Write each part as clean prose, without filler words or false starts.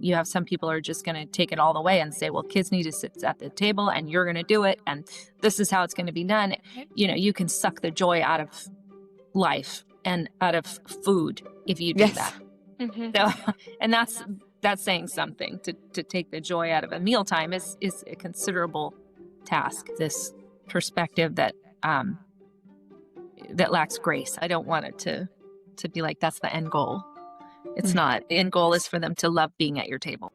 you have some people are just going to take it all the way and say, well, kids need to sit at the table and you're going to do it. And this is how it's going to be done. You can suck the joy out of life and out of food if you do that. Mm-hmm. So, and that's saying something. To take the joy out of a mealtime is a considerable task. This perspective that lacks grace. I don't want it to be like that's the end goal. It's not. The end goal is for them to love being at your table.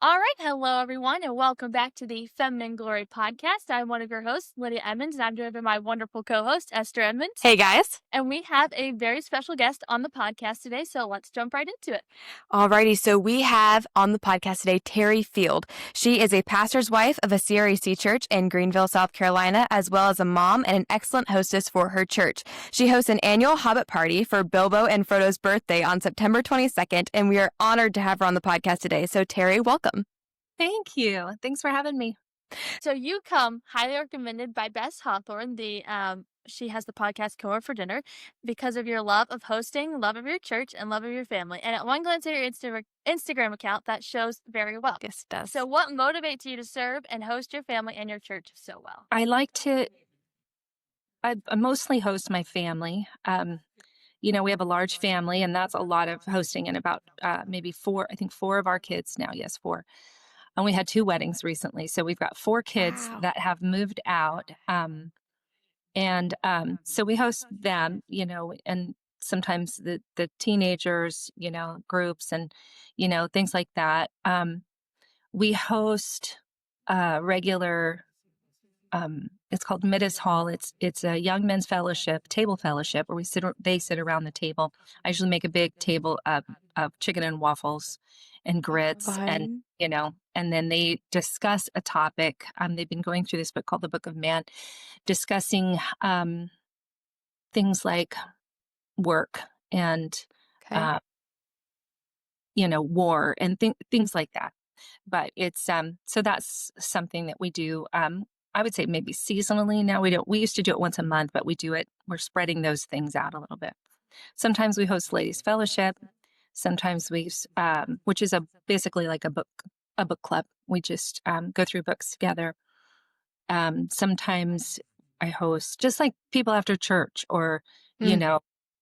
All right. Hello, everyone, and welcome back to the Feminine Glory podcast. I'm one of your hosts, Lydia Edmonds, and I'm joined by my wonderful co-host, Esther Edmonds. Hey, guys. And we have a very special guest on the podcast today, so let's jump right into it. Alrighty, so we have on the podcast today Teri Field. She is a pastor's wife of a CREC church in Greenville, South Carolina, as well as a mom and an excellent hostess for her church. She hosts an annual Hobbit party for Bilbo and Frodo's birthday on September 22nd, and we are honored to have her on the podcast today. So, Teri, welcome. Thank you. Thanks for having me. So you come highly recommended by Bess Hawthorne, she has the podcast Come Over for Dinner, because of your love of hosting, love of your church, and love of your family. And at one glance at your Instagram account, that shows very well. Yes, it does. So what motivates you to serve and host your family and your church so well? I mostly host my family. We have a large family, and that's a lot of hosting, and about maybe four of our kids now. Yes, 4. And we had 2 weddings recently. So we've got 4 kids that have moved out. So we host them, and sometimes the teenagers, groups and, things like that. We host regular, it's called Middas Hall. It's a young men's fellowship, table fellowship, where they sit around the table. I usually make a big table of chicken and waffles and grits. Fun. And then they discuss a topic. They've been going through this book called The Book of Man, discussing things like work and, war and things like that. But it's, so that's something that we do. I would say maybe seasonally now. We used to do it once a month, but we're spreading those things out a little bit. Sometimes we host Ladies Fellowship. Sometimes which is basically like a book club. We just go through books together. Sometimes I host just like people after church or,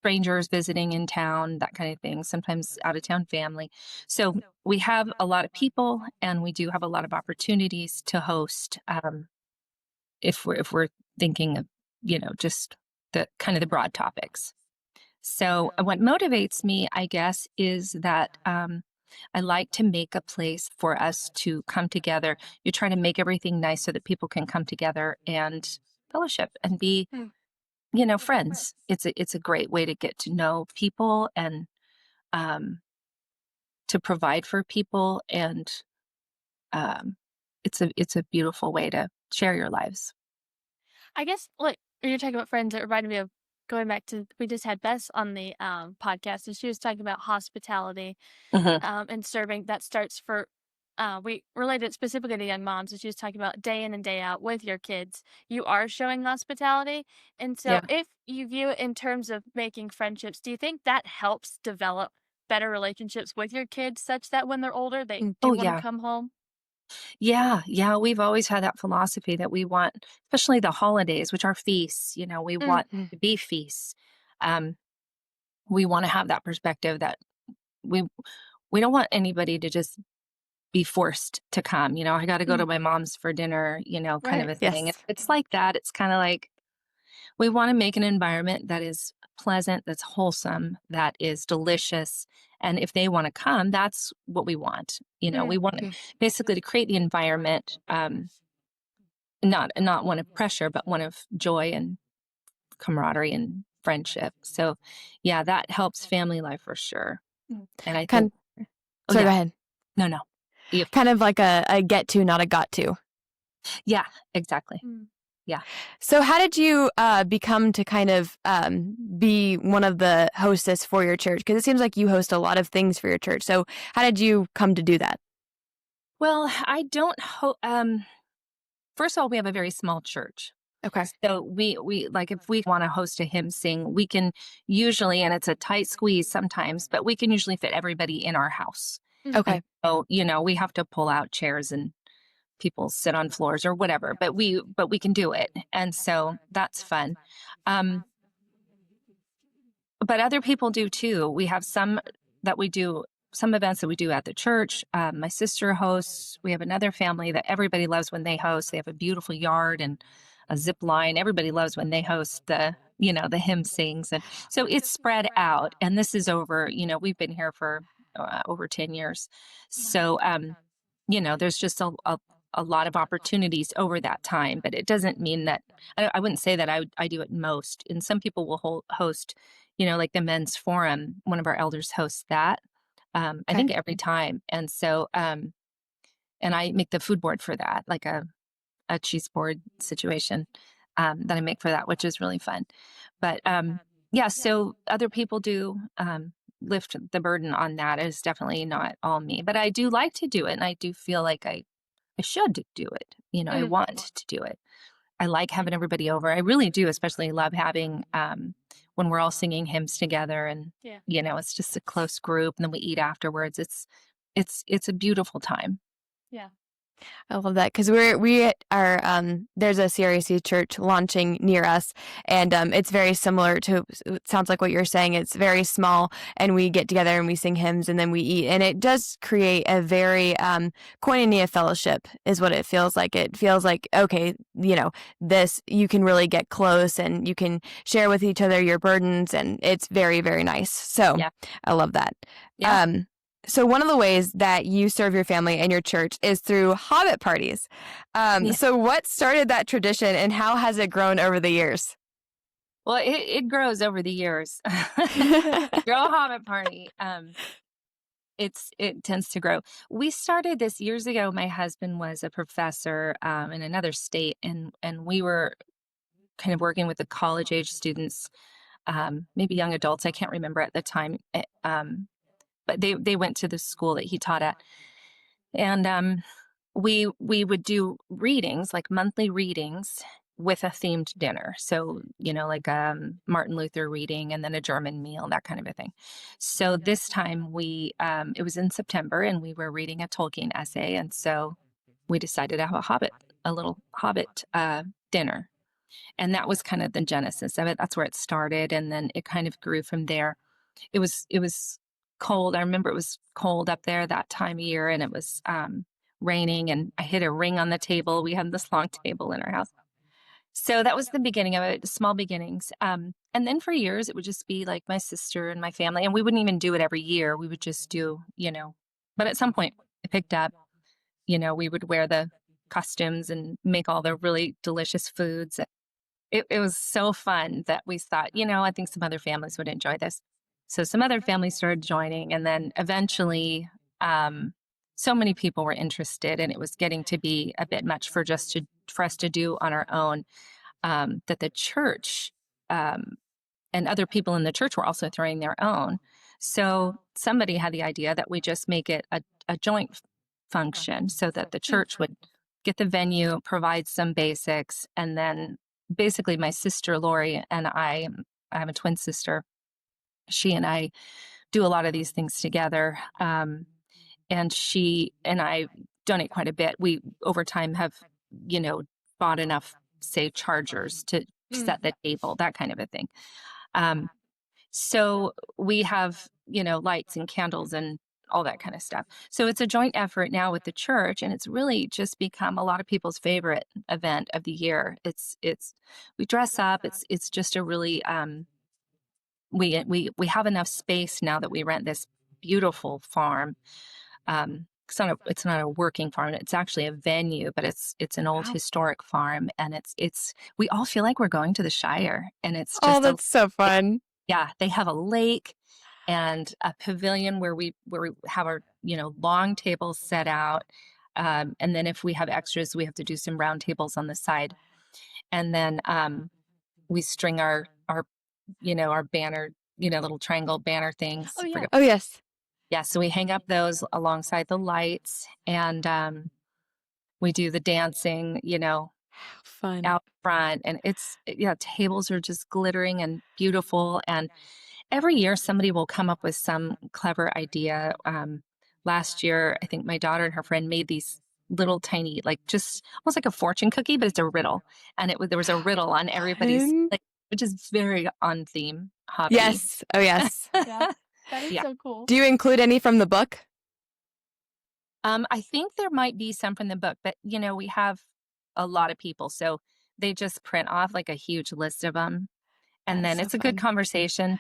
strangers visiting in town, that kind of thing. Sometimes out of town family. So we have a lot of people, and we do have a lot of opportunities to host. If we're thinking of, just the kind of the broad topics. So what motivates me, I guess, is that I like to make a place for us to come together. You try to make everything nice so that people can come together and fellowship and be, friends. It's a great way to get to know people and to provide for people, and it's a beautiful way to share your lives. I guess, you're talking about friends, it reminded me of going back to, we just had Bess on the podcast, and she was talking about hospitality and serving. That starts for, we related it specifically to young moms, and she was talking about day in and day out with your kids. You are showing hospitality. And so if you view it in terms of making friendships, do you think that helps develop better relationships with your kids such that when they're older, they do want to come home? Yeah. We've always had that philosophy that we want, especially the holidays, which are feasts, we want to be feasts. We want to have that perspective that we don't want anybody to just be forced to come. I got to go to my mom's for dinner, kind of a thing. Yes. It's like that. It's kind of like we want to make an environment that is pleasant, that's wholesome, that is delicious. And if they want to come, that's what we want. We want basically to create the environment, not one of pressure, but one of joy and camaraderie and friendship. So yeah, that helps family life for sure. And I think, go ahead. No. Kind of like a get to, not a got to. Yeah, exactly. Yeah. So how did you become to kind of be one of the hostess for your church? Because it seems like you host a lot of things for your church. So how did you come to do that? Well, I don't first of all, we have a very small church. Okay. So we like, if we want to host a hymn sing, we can usually, and it's a tight squeeze sometimes, but we can usually fit everybody in our house. And Okay. so, we have to pull out chairs and people sit on floors or whatever, but we can do it. And so that's fun. But other people do too. We have some events that we do at the church. My sister hosts. We have another family that everybody loves when they host. They have a beautiful yard and a zip line. Everybody loves when they host the hymn sings. And so it's spread out. And this is over, we've been here for over 10 years. So, there's just a lot of opportunities over that time, but it doesn't mean that I wouldn't say that I do it most. And some people will host, like the men's forum. One of our elders hosts that. I think every time. And so, and I make the food board for that, like a cheese board situation that I make for that, which is really fun. But yeah, so other people do lift the burden on that. It's definitely not all me, but I do like to do it. And I do feel like I should do it. I want to do it. I like having everybody over. I really do, especially love having when we're all singing hymns together, and it's just a close group, and then we eat afterwards. It's a beautiful time. Yeah. I love that, because we are there's a CRAC church launching near us, and it's very similar to, it sounds like what you're saying. It's very small, and we get together and we sing hymns and then we eat, and it does create a very koinonia fellowship is what it feels like. It feels like, okay, this, you can really get close and you can share with each other your burdens, and it's very, very nice. So I love that. Yeah. So one of the ways that you serve your family and your church is through Hobbit parties. So what started that tradition, and how has it grown over the years? Well, it grows over the years. Grow a Hobbit party. It tends to grow. We started this years ago. My husband was a professor in another state, and we were kind of working with the college age students, maybe young adults. I can't remember at the time. But they went to the school that he taught at. And we would do readings, like monthly readings with a themed dinner. So, like Martin Luther reading and then a German meal, that kind of a thing. So this time it was in September, and we were reading a Tolkien essay. And so we decided to have a little Hobbit dinner. And that was kind of the genesis of it. That's where it started. And then it kind of grew from there. It was cold. I remember it was cold up there that time of year, and it was raining, and I hit a ring on the table. We had this long table in our house. So that was the beginning of it, small beginnings. And then for years, it would just be like my sister and my family, and we wouldn't even do it every year. We would just do, but at some point it picked up, we would wear the costumes and make all the really delicious foods. It was so fun that we thought, I think some other families would enjoy this. So some other families started joining, and then eventually so many people were interested, and it was getting to be a bit much for us to do on our own, that the church and other people in the church were also throwing their own. So somebody had the idea that we just make it a joint function, so that the church would get the venue, provide some basics, and then basically my sister Lori and I have a twin sister. She and I do a lot of these things together. And she and I donate quite a bit. We, over time, have, bought enough, say, chargers to set the table, that kind of a thing. So we have, lights and candles and all that kind of stuff. So it's a joint effort now with the church, and it's really just become a lot of people's favorite event of the year. We dress up. It's just a really, we have enough space now that we rent this beautiful farm. It's not a working farm. It's actually a venue, but it's an old historic farm, and we all feel like we're going to the Shire, and it's just that's so fun. They have a lake and a pavilion where we have our long tables set out, and then if we have extras, we have to do some round tables on the side, and then we string our banner, little triangle banner things. Oh yeah. Oh yes. Yeah, so we hang up those alongside the lights, and we do the dancing, Fun. out front, and tables are just glittering and beautiful. And every year somebody will come up with some clever idea. Last year, I think my daughter and her friend made these little tiny, like just almost like a fortune cookie, but it's a riddle. And there was a riddle on everybody's, Fun. like, which is very on theme, Hobbity. Yes. Oh, yes. Yeah. That is Yeah. so cool. Do you include any from the book? I think there might be some from the book, but we have a lot of people, so they just print off like a huge list of them. And That's then so it's a good fun. conversation,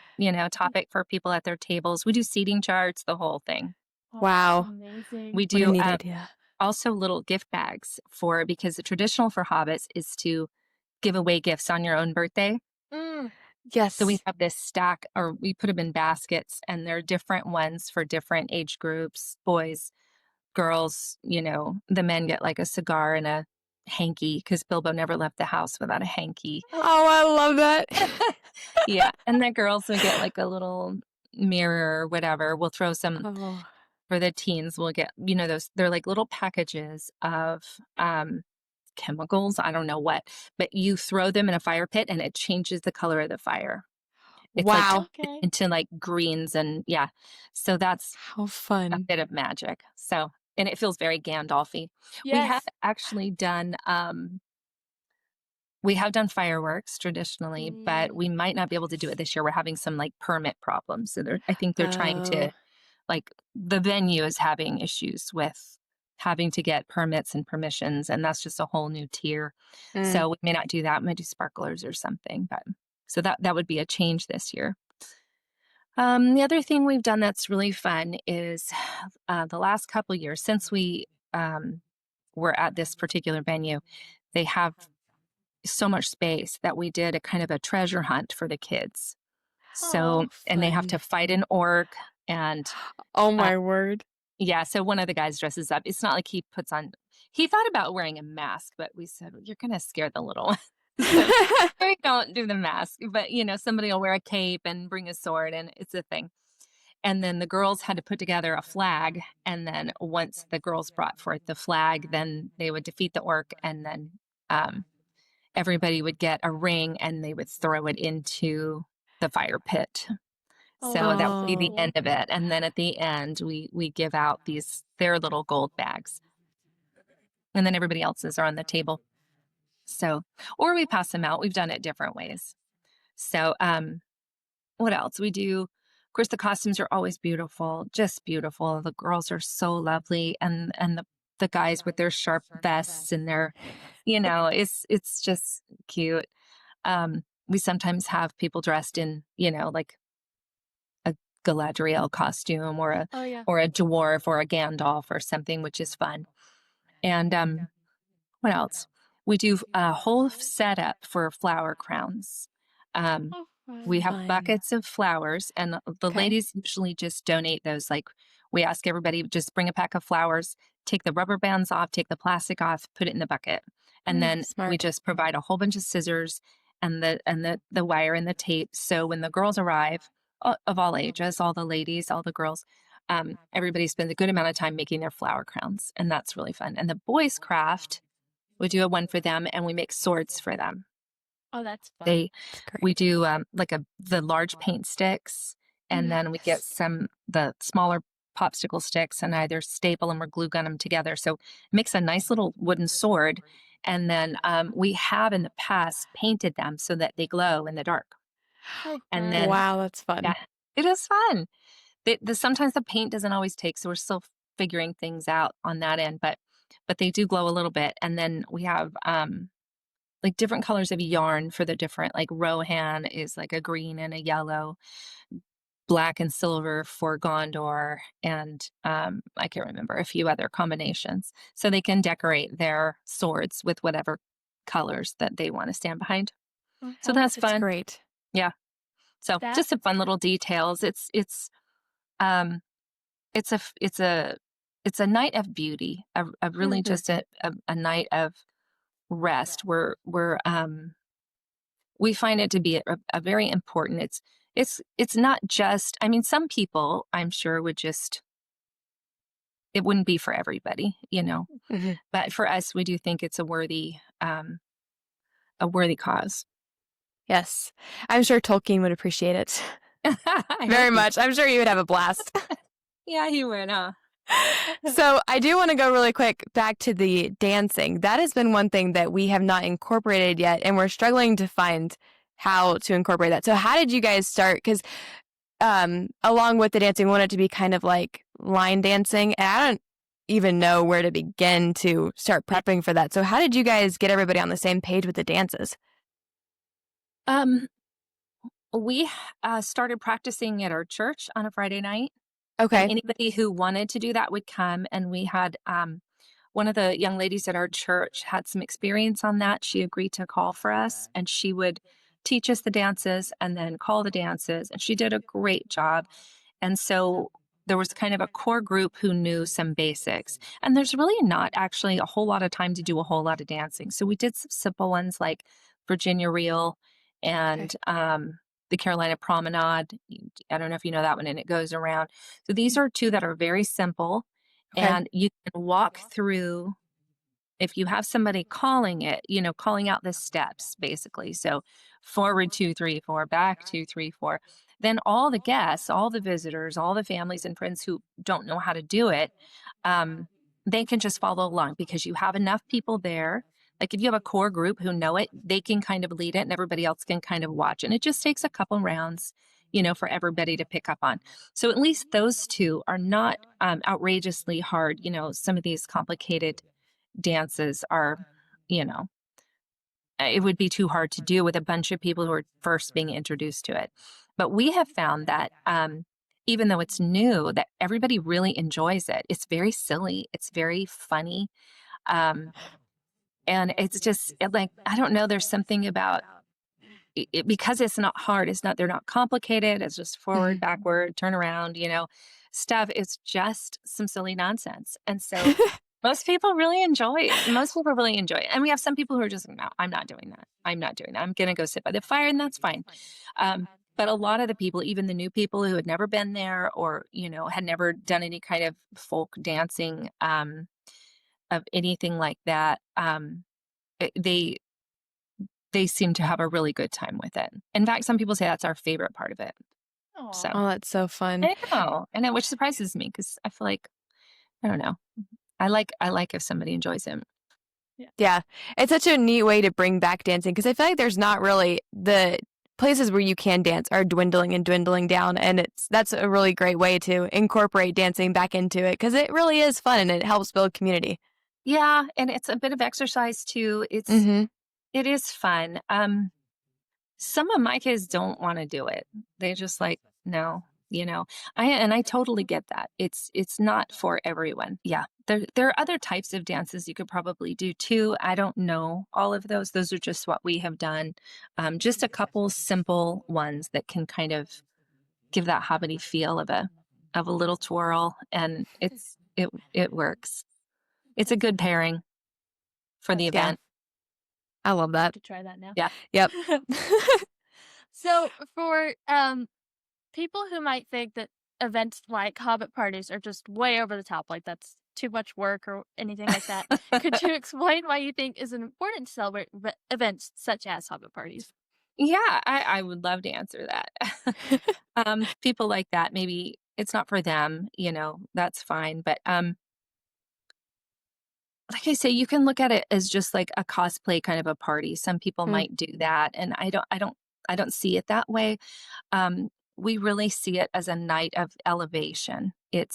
topic for people at their tables. We do seating charts, the whole thing. Oh, Wow. amazing. We What a do neat idea. also little gift bags because the traditional for hobbits is to give away gifts on your own birthday. Yes. So we have this stack, or we put them in baskets, and there are different ones for different age groups, boys, girls. The men get like a cigar and a hanky because Bilbo never left the house without a hanky. Oh, I love that. Yeah. And the girls will get like a little mirror or whatever. We'll throw some Oh. for the teens. We'll get, they're like little packages of chemicals. I don't know what, but you throw them in a fire pit and it changes the color of the fire. It's Wow. Okay. into like greens and So that's How a fun. bit of magic. So, and it feels very Gandalfy. We have Yes. actually done fireworks traditionally, but we might not be able to do it this year. We're having some like permit problems. So I think they're trying to, like, the venue is having issues with having to get permits and permissions, and that's just a whole new tier. So we may not do that. We might do sparklers or something, but so that would be a change this year. The other thing we've done that's really fun is the last couple years since we were at this particular venue, they have so much space that we did a kind of a treasure hunt for the kids. So, and they have to fight an orc and Oh my word. yeah, so one of the guys dresses up. It's not like he thought about wearing a mask, but we said, you're going to scare the little one. So we don't do the mask, but somebody will wear a cape and bring a sword, and it's a thing. And then the girls had to put together a flag. And then once the girls brought forth the flag, then they would defeat the orc. And then everybody would get a ring and they would throw it into the fire pit. So that would be the end of it. And then at the end, we give out their little gold bags. And then everybody else's are on the table. So, or we pass them out. We've done it different ways. So, what else? We do, of course, the costumes are always beautiful, just beautiful. The girls are so lovely. And the guys with their sharp vests and their, it's just cute. We sometimes have people dressed in, like a Galadriel costume or a dwarf or a Gandalf or something, which is fun. And what else? We do a whole setup for flower crowns. We have buckets of flowers, and the ladies usually just donate those. Like, we ask everybody, just bring a pack of flowers, take the rubber bands off, take the plastic off, put it in the bucket. And then we just provide a whole bunch of scissors and the wire and the tape. So when the girls arrive, of all ages, all the ladies, all the girls, everybody spends a good amount of time making their flower crowns. And that's really fun. And the boys craft, we do a one for them, and we make swords for them. Oh, that's fun. We do the large paint sticks, and then we get the smaller popsicle sticks and either staple them or glue gun them together. So it makes a nice little wooden sword. And then we have in the past painted them so that they glow in the dark. And then, wow, that's fun. Yeah, it is fun. Sometimes the paint doesn't always take, so we're still figuring things out on that end, but they do glow a little bit. And then we have like different colors of yarn for the different, like Rohan is like a green and a yellow, black and silver for Gondor, and I can't remember a few other combinations. So they can decorate their swords with whatever colors that they want to stand behind. So that's fun. That's great. Yeah. So just some fun little details. It's a night of beauty, a really just a night of rest. We find it to be a very important. It's not just. I mean, some people I'm sure would just. It wouldn't be for everybody, But for us, we do think it's a worthy a worthy cause. Yes. I'm sure Tolkien would appreciate it very much. I'm sure you would have a blast. Yeah, he would, huh? So I do want to go really quick back to the dancing. That has been one thing that we have not incorporated yet, and we're struggling to find how to incorporate that. So how did you guys start? Because along with the dancing, we want it to be kind of like line dancing, and I don't even know where to begin to start prepping for that. So how did you guys get everybody on the same page with the dances? We started practicing at our church on a Friday night. Okay. And anybody who wanted to do that would come. And we had one of the young ladies at our church had some experience on that. She agreed to call for us, and she would teach us the dances and then call the dances. And she did a great job. And so there was kind of a core group who knew some basics. And there's really not actually a whole lot of time to do a whole lot of dancing. So we did some simple ones like Virginia Reel and the Carolina Promenade. I don't know if you know that one, and it goes around. So these are two that are very simple, and you can walk through. If you have somebody calling it, calling out the steps, basically. So forward 2, 3, 4, back 2, 3, 4. Then all the guests, all the visitors, all the families and friends who don't know how to do it, they can just follow along because you have enough people there. Like if you have a core group who know it, they can kind of lead it and everybody else can kind of watch. And it just takes a couple rounds, for everybody to pick up on. So at least those two are not outrageously hard. Some of these complicated dances are, it would be too hard to do with a bunch of people who are first being introduced to it. But we have found that even though it's new, that everybody really enjoys it. It's very silly. It's very funny. And it's just like, I don't know, there's something about it because it's not hard. They're not complicated. It's just forward, backward, turn around, stuff. It's just some silly nonsense. And so most people really enjoy it. And we have some people who are just, no, I'm not doing that. I'm going to go sit by the fire, and that's fine. But a lot of the people, even the new people who had never been there or, had never done any kind of folk dancing of anything like that, they seem to have a really good time with it. In fact, some people say that's our favorite part of it. Aww. So Oh, that's so fun. I know, which surprises me because I feel like, I don't know. I like if somebody enjoys it. Yeah. It's such a neat way to bring back dancing because I feel like there's not really the places where you can dance are dwindling and dwindling down. And that's a really great way to incorporate dancing back into it because it really is fun and it helps build community. Yeah. And it's a bit of exercise too. It is fun. Some of my kids don't want to do it. They just like, no, I totally get that. It's not for everyone. Yeah. There are other types of dances you could probably do too. I don't know all of those. Those are just what we have done. Just a couple simple ones that can kind of give that hobbity feel of a little twirl, and it works. It's a good pairing for the event. I love that. To try that now. Yeah. Yep. So for people who might think that events like Hobbit parties are just way over the top, like that's too much work or anything like that, could you explain why you think is important to celebrate events such as Hobbit parties? Yeah, I would love to answer that. People like that, maybe it's not for them, that's fine. But like I say, you can look at it as just like a cosplay kind of a party. Some people might do that, and I don't see it that way. We really see it as a night of elevation. It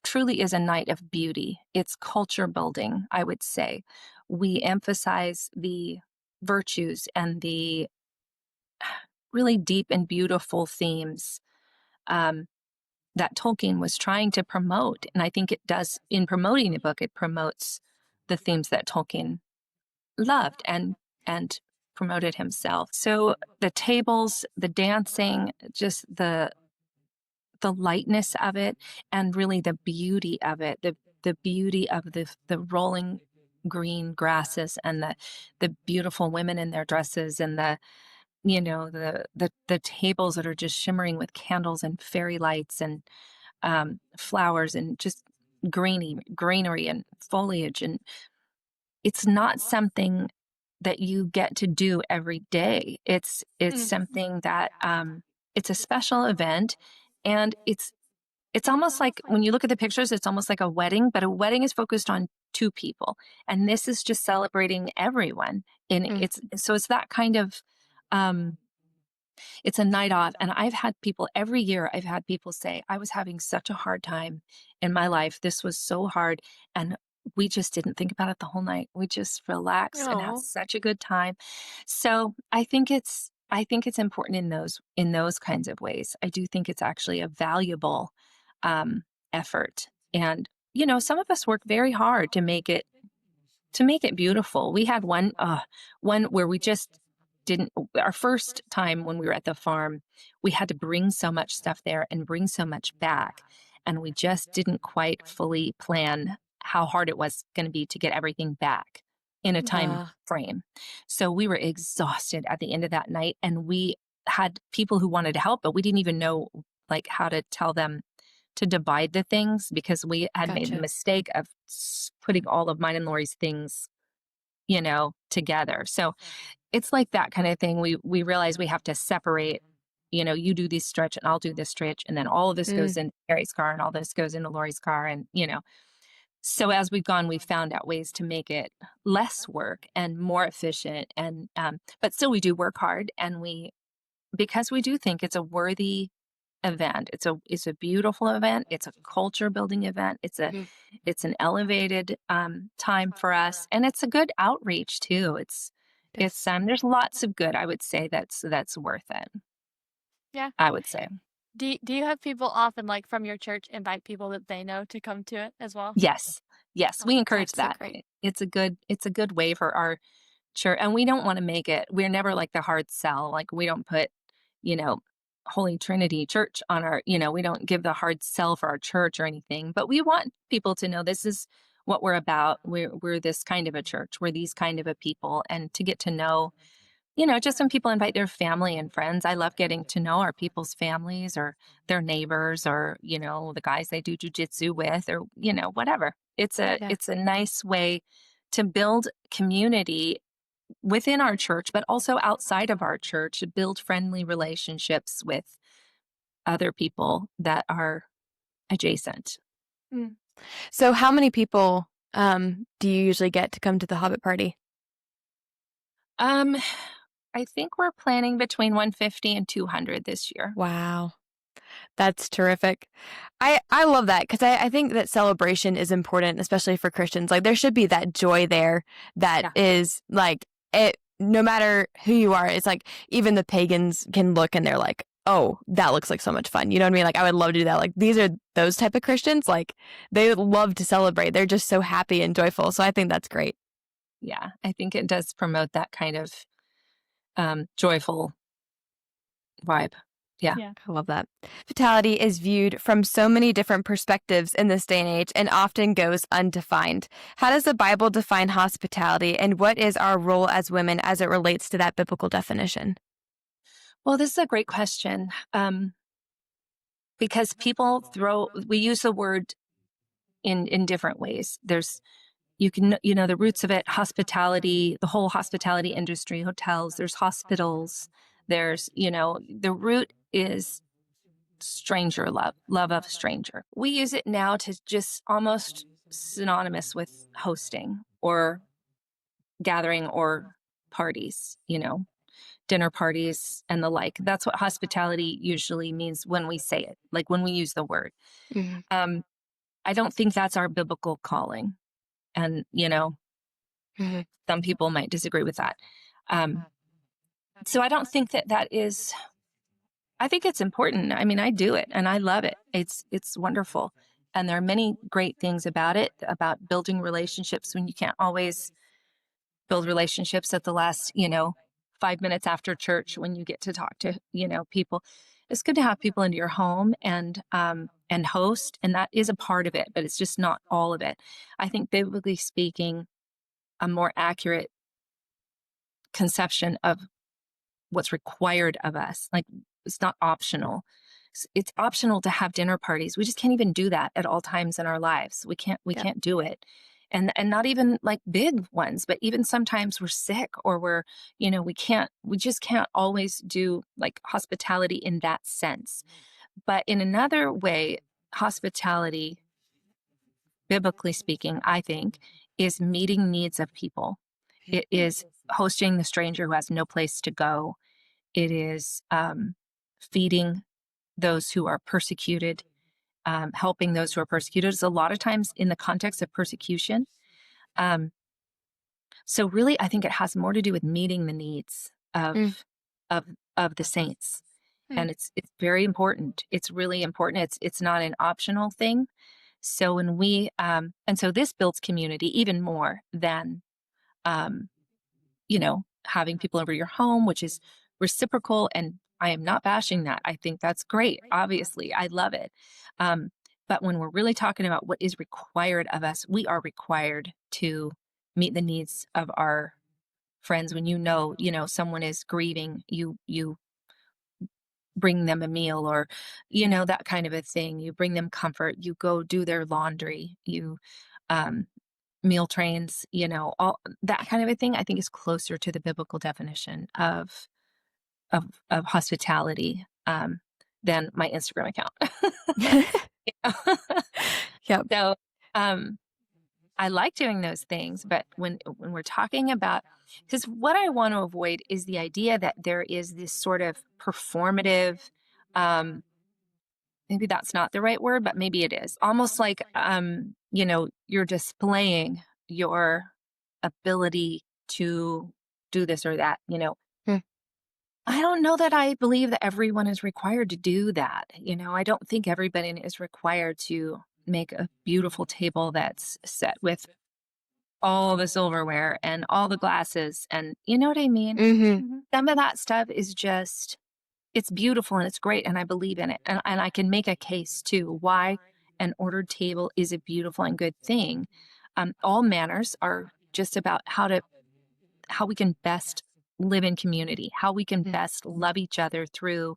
truly is a night of beauty. It's culture building, I would say. We emphasize the virtues and the really deep and beautiful themes that Tolkien was trying to promote. And I think it does, in promoting the book, it promotes the themes that Tolkien loved and promoted himself. So the tables, the dancing, just the lightness of it, and really the beauty of it, the beauty of the rolling green grasses and the beautiful women in their dresses, and the tables that are just shimmering with candles and fairy lights and flowers and just greenery and foliage, and it's not something that you get to do every day. It's something that it's a special event, and it's almost like when you look at the pictures, it's almost like a wedding, but a wedding is focused on two people, and this is just celebrating everyone. And it's that kind of it's a night off. And every year I've had people say, I was having such a hard time in my life. This was so hard. And we just didn't think about it the whole night. We just relaxed and had Oh, such a good time. So I think it's important in those kinds of ways. I do think it's actually a valuable effort. And, some of us work very hard to make it beautiful. We had one where we just didn't our first time when we were at the farm, we had to bring so much stuff there and bring so much back, and we just didn't quite fully plan how hard it was going to be to get everything back in a time uh, frame. So we were exhausted at the end of that night, and we had people who wanted to help, but we didn't even know like how to tell them to divide the things because we had made the gotcha. mistake of putting all of mine and Lori's things, together. So it's like that kind of thing. We realize we have to separate, you do this stretch and I'll do this stretch. And then all of this Mm, goes into Carrie's car and all this goes into Lori's car. And. So as we've gone, we've found out ways to make it less work and more efficient. And, but still we do work hard, and because we do think it's a worthy event. It's a beautiful event. It's a culture building event. mhm. It's an elevated time for us, and it's a good outreach too. It's Yes. there's lots of good, I would say, that's worth it. yeah. I would say. Do you have people often, like, from your church invite people that they know to come to it as well? Yes. Yes, Oh, we encourage That's so that. great. It's a good way for our church, and we don't want to make it. We're never like the hard sell. Like we don't put, you know, Holy Trinity Church on we don't give the hard sell for our church or anything, but we want people to know this is what we're about. We're this kind of a church. We're these kind of a people, and to get to know, just when people invite their family and friends. I love getting to know our people's families or their neighbors or, the guys they do jujitsu with or, whatever. It's a Yeah. it's a nice way to build community within our church, but also outside of our church, to build friendly relationships with other people that are adjacent. Mm. So how many people do you usually get to come to the Hobbit party? Um, I think we're planning between 150 and 200 this year. Wow. That's terrific. I love that because I think that celebration is important, especially for Christians. Like there should be that joy there that Yeah. is like it no matter who you are, it's like even the pagans can look and they're like, oh, that looks like so much fun. You know what I mean? Like I would love to do that. Like these are those type of Christians, like they love to celebrate. They're just so happy and joyful. So I think that's great. Yeah. I think it does promote that kind of joyful vibe. Yeah. Yeah. I love that. Hospitality is viewed from so many different perspectives in this day and age and often goes undefined. How does the Bible define hospitality, and what is our role as women as it relates to that biblical definition? Well, this is a great question because we use the word in different ways. You can, the roots of it, hospitality, the whole hospitality industry, hotels, there's hospitals, there's, the root is stranger love of stranger. We use it now to just almost synonymous with hosting or gathering or parties, dinner parties and the like. That's what hospitality usually means when we say it, like when we use the word. Mhm. I don't think that's our biblical calling. And, Mhm. some people might disagree with that. So I don't think that is, I think it's important. I mean, I do it and I love it. It's wonderful. And there are many great things about it, about building relationships when you can't always build relationships at the last, 5 minutes after church when you get to talk to, people. It's good to have people into your home and host, and that is a part of it, but it's just not all of it. I think biblically speaking, a more accurate conception of what's required of us. Like it's not optional. It's optional to have dinner parties. We just can't even do that at all times in our lives. We can't Yep. do it. and not even like big ones, but even sometimes we're sick or we just can't always do like hospitality in that sense. But in another way, hospitality, biblically speaking, I think, is meeting needs of people. It is hosting the stranger who has no place to go. It is feeding those who are persecuted, helping those who are persecuted. It's a lot of times in the context of persecution. Um, so really, I think it has more to do with meeting the needs of of the saints, and it's very important. It's really important. It's not an optional thing. So when we and so this builds community even more than um, having people over your home, which is reciprocal. And I am not bashing that. I think that's great. Obviously, I love it. Um, but when we're really talking about what is required of us, we are required to meet the needs of our friends. When someone is grieving, you bring them a meal or that kind of a thing. You bring them comfort. You go do their laundry. You um, meal trains, all that kind of a thing, I think is closer to the biblical definition of hospitality than my Instagram account. Yep. So I like doing those things, but when we're talking about, because what I want to avoid is the idea that there is this sort of performative, maybe that's not the right word, but maybe it is almost like, you're displaying your ability to do this or that, Hmm. I don't know that I believe that everyone is required to do that. I don't think everybody is required to make a beautiful table that's set with all the silverware and all the glasses. And you know what I mean? Mm-hmm. Some of that stuff is just, it's beautiful and it's great. And I believe in it. And I can make a case too why an ordered table is a beautiful and good thing. All manners are just about how we can best live in community, how we can best love each other through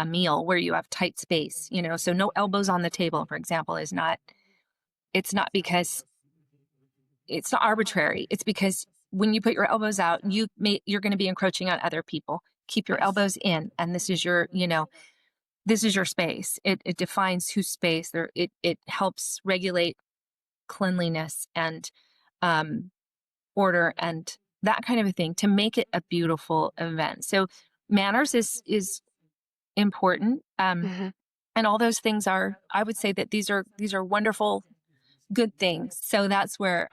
a meal where you have tight space, so no elbows on the table, for example, it's not because it's not arbitrary. It's because when you put your elbows out, you're going to be encroaching on other people. Keep your elbows in, and this is your space. It defines whose space there. It helps regulate cleanliness and order and that kind of a thing to make it a beautiful event. So manners is important. And all those things are, I would say that these are wonderful, good things. So that's where,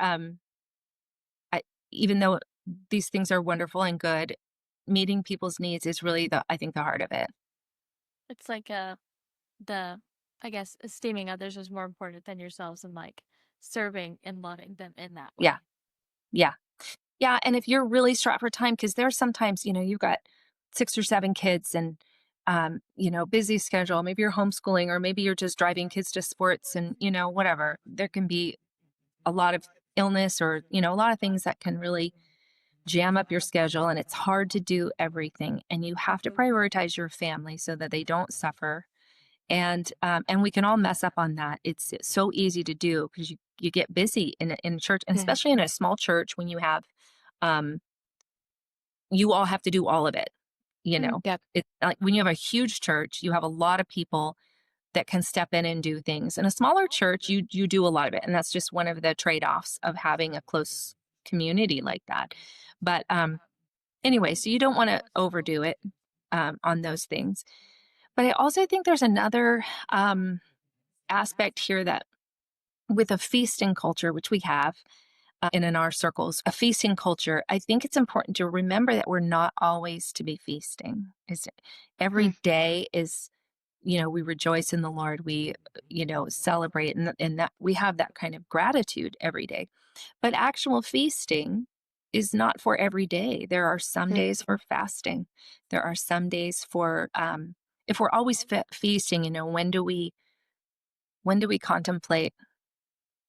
even though these things are wonderful and good, meeting people's needs is really I think the heart of it. It's like I guess esteeming others is more important than yourselves, and like serving and loving them in that way. Yeah. Yeah. Yeah. And if you're really strapped for time, because there's sometimes, you've got 6 or 7 kids and, busy schedule, maybe you're homeschooling or maybe you're just driving kids to sports and, whatever. There can be a lot of illness or, a lot of things that can really jam up your schedule, and it's hard to do everything. And you have to prioritize your family so that they don't suffer. And we can all mess up on that. It's so easy to do because you get busy in church, and especially in a small church when you have, you all have to do all of it. Yep. It's like when you have a huge church, you have a lot of people that can step in and do things. In a smaller church, you do a lot of it, and that's just one of the trade-offs of having a close community like that. But anyway, so you don't want to overdo it on those things. But I also think there's another aspect here that with a feasting culture, which we have in our circles, a feasting culture, I think it's important to remember that we're not always to be feasting. Every day is, we rejoice in the Lord. We, celebrate and that we have that kind of gratitude every day. But actual feasting is not for every day. There are some days for fasting. There are some days for, if we're always feasting, when do we contemplate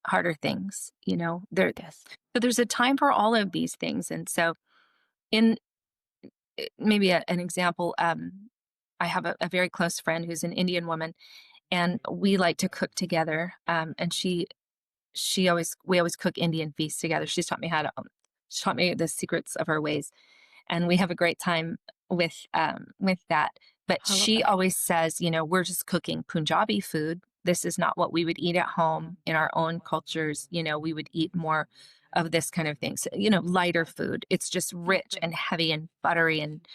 harder things? Yes. So there's a time for all of these things. And so in maybe an example, I have a very close friend who's an Indian woman, and we like to cook together. And she we always cook Indian feasts together. She taught me the secrets of her ways, and we have a great time with that. But I love she that. always says, we're just cooking Punjabi food. This is not what we would eat at home in our own cultures. We would eat more of this kind of thing. So, lighter food. It's just rich and heavy and buttery. And,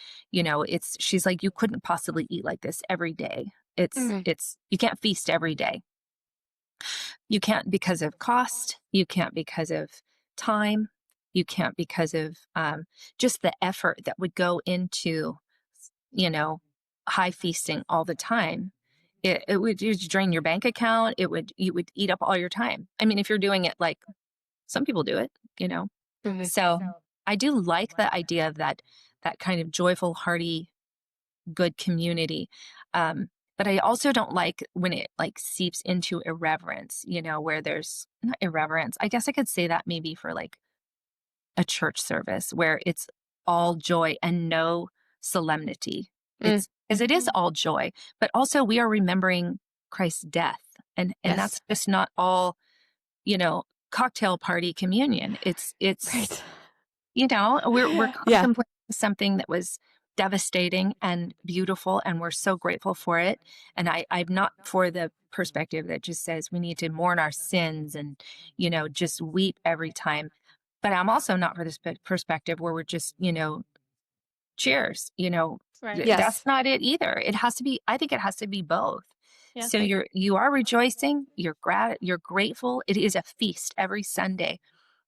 she's like, you couldn't possibly eat like this every day. You can't feast every day. You can't because of cost. You can't because of time. You can't because of just the effort that would go into, high feasting all the time. It would just drain your bank account. You would eat up all your time. I mean, if you're doing it like some people do it. So I do like the idea of that kind of joyful, hearty, good community. But I also don't like when it like seeps into irreverence, where there's not irreverence. I guess I could say that maybe for like a church service where it's all joy and no solemnity. It's because it is all joy, but also we are remembering Christ's death. And that's just not all, cocktail party communion. It's Right. we're contemplating something that was devastating and beautiful, and we're so grateful for it. And I'm not for the perspective that just says we need to mourn our sins and, just weep every time. But I'm also not for this perspective where we're just, cheers, Right. Yes. That's not it either. I think it has to be both. Yeah. So you are rejoicing, you're grateful. It is a feast every Sunday.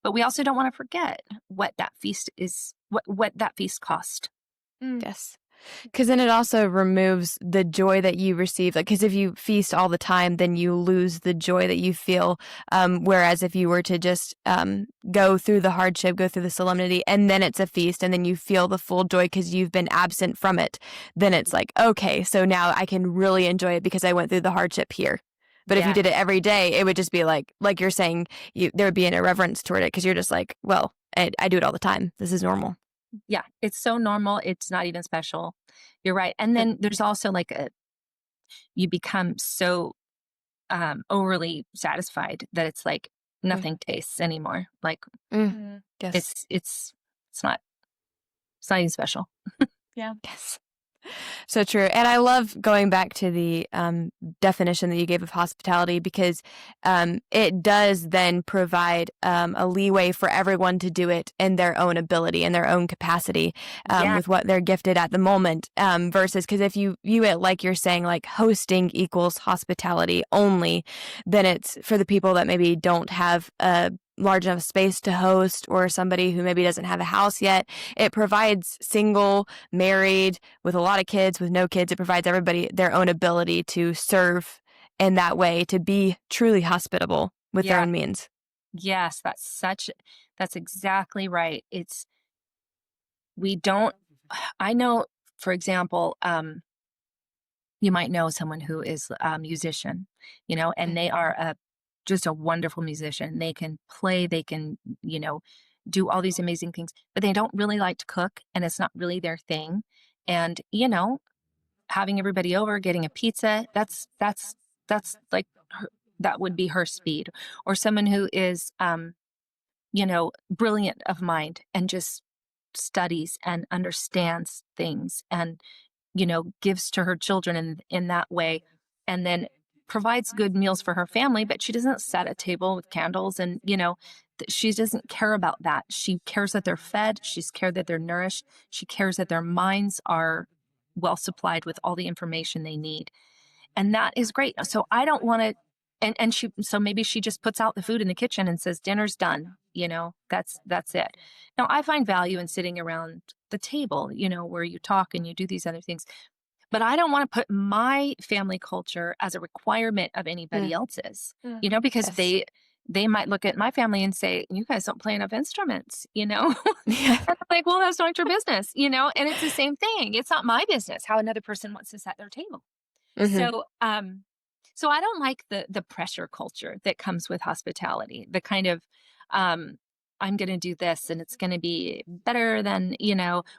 But we also don't want to forget what that feast is, what that feast cost. Yes. Because then it also removes the joy that you receive. Like, because if you feast all the time, then you lose the joy that you feel. Whereas if you were to just go through the hardship, go through the solemnity, and then it's a feast, and then you feel the full joy because you've been absent from it, then it's like, okay, so now I can really enjoy it because I went through the hardship here. But if you did it every day, it would just be like you're saying, there would be an irreverence toward it because you're just like, well, I do it all the time. This is normal. Yeah, it's so normal. It's not even special. You're right. And then there's also like you become so overly satisfied that it's like nothing tastes anymore. Like Yes. it's not even special. Yeah. Yes. So true. And I love going back to the definition that you gave of hospitality because it does then provide a leeway for everyone to do it in their own ability and their own capacity with what they're gifted at the moment versus because if you view it like you're saying, like hosting equals hospitality only, then it's for the people that maybe don't have a large enough space to host or somebody who maybe doesn't have a house yet. It provides single, married, with a lot of kids, with no kids. It provides everybody their own ability to serve in that way, to be truly hospitable with their own means. Yes, that's exactly right. I know, for example, you might know someone who is a musician, and they are just a wonderful musician. They can play, they can, do all these amazing things, but they don't really like to cook and it's not really their thing. And, having everybody over, getting a pizza, that's like that would be her speed. Or someone who is, brilliant of mind and just studies and understands things and, gives to her children in that way, and then provides good meals for her family, but she doesn't set a table with candles and, she doesn't care about that. She cares that they're fed. She's cared that they're nourished. She cares that their minds are well supplied with all the information they need. And that is great. So I don't want to, so maybe she just puts out the food in the kitchen and says, dinner's done. That's it. Now I find value in sitting around the table, where you talk and you do these other things. But I don't want to put my family culture as a requirement of anybody else's, because they might look at my family and say, you guys don't play enough instruments, And I'm like, well, that's not your business, and it's the same thing. It's not my business how another person wants to set their table. So I don't like the pressure culture that comes with hospitality, the kind of, I'm going to do this and it's going to be better than,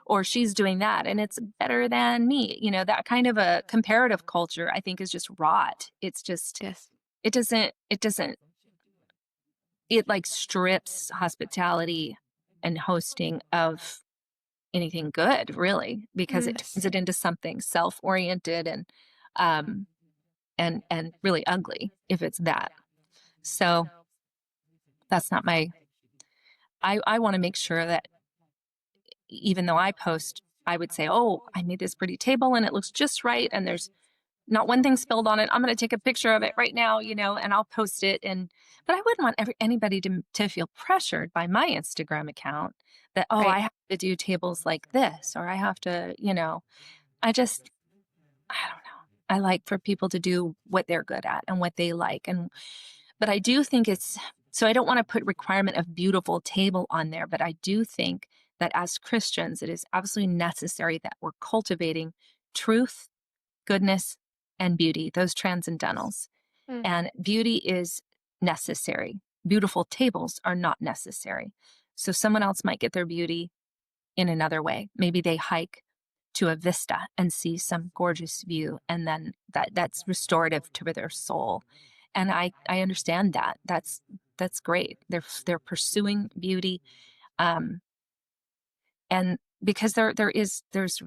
or she's doing that and it's better than me. That kind of a comparative culture, I think, is just rot. It's just, it doesn't it like strips hospitality and hosting of anything good, really, because it turns it into something self-oriented um and really ugly if it's that. So that's not my I want to make sure that even though I post, I would say, oh, I made this pretty table and it looks just right and there's not one thing spilled on it. I'm going to take a picture of it right now, and I'll post it. But I wouldn't want anybody to feel pressured by my Instagram account that, oh, Right. I have to do tables like this, or I have to, I just, I don't know. I like for people to do what they're good at and what they like. But I do think so I don't want to put requirement of beautiful table on there, but I do think that as Christians, it is absolutely necessary that we're cultivating truth, goodness, and beauty, those transcendentals. Mm. And beauty is necessary. Beautiful tables are not necessary. So someone else might get their beauty in another way. Maybe they hike to a vista and see some gorgeous view, and then that's restorative to their soul. And I understand that. That's great. They're pursuing beauty, and because there's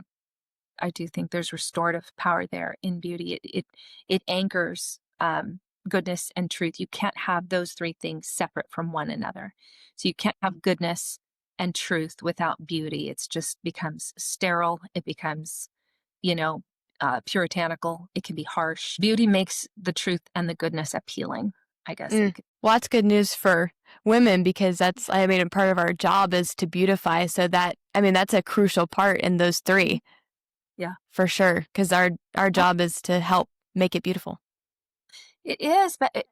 I do think there's restorative power there in beauty. It anchors goodness and truth. You can't have those three things separate from one another. So you can't have goodness and truth without beauty. It's just becomes sterile. It becomes, puritanical. It can be harsh. Beauty makes the truth and the goodness appealing, I guess. Well, that's good news for women because a part of our job is to beautify. So that's a crucial part in those three. Yeah, for sure. Because our job is to help make it beautiful. It is, but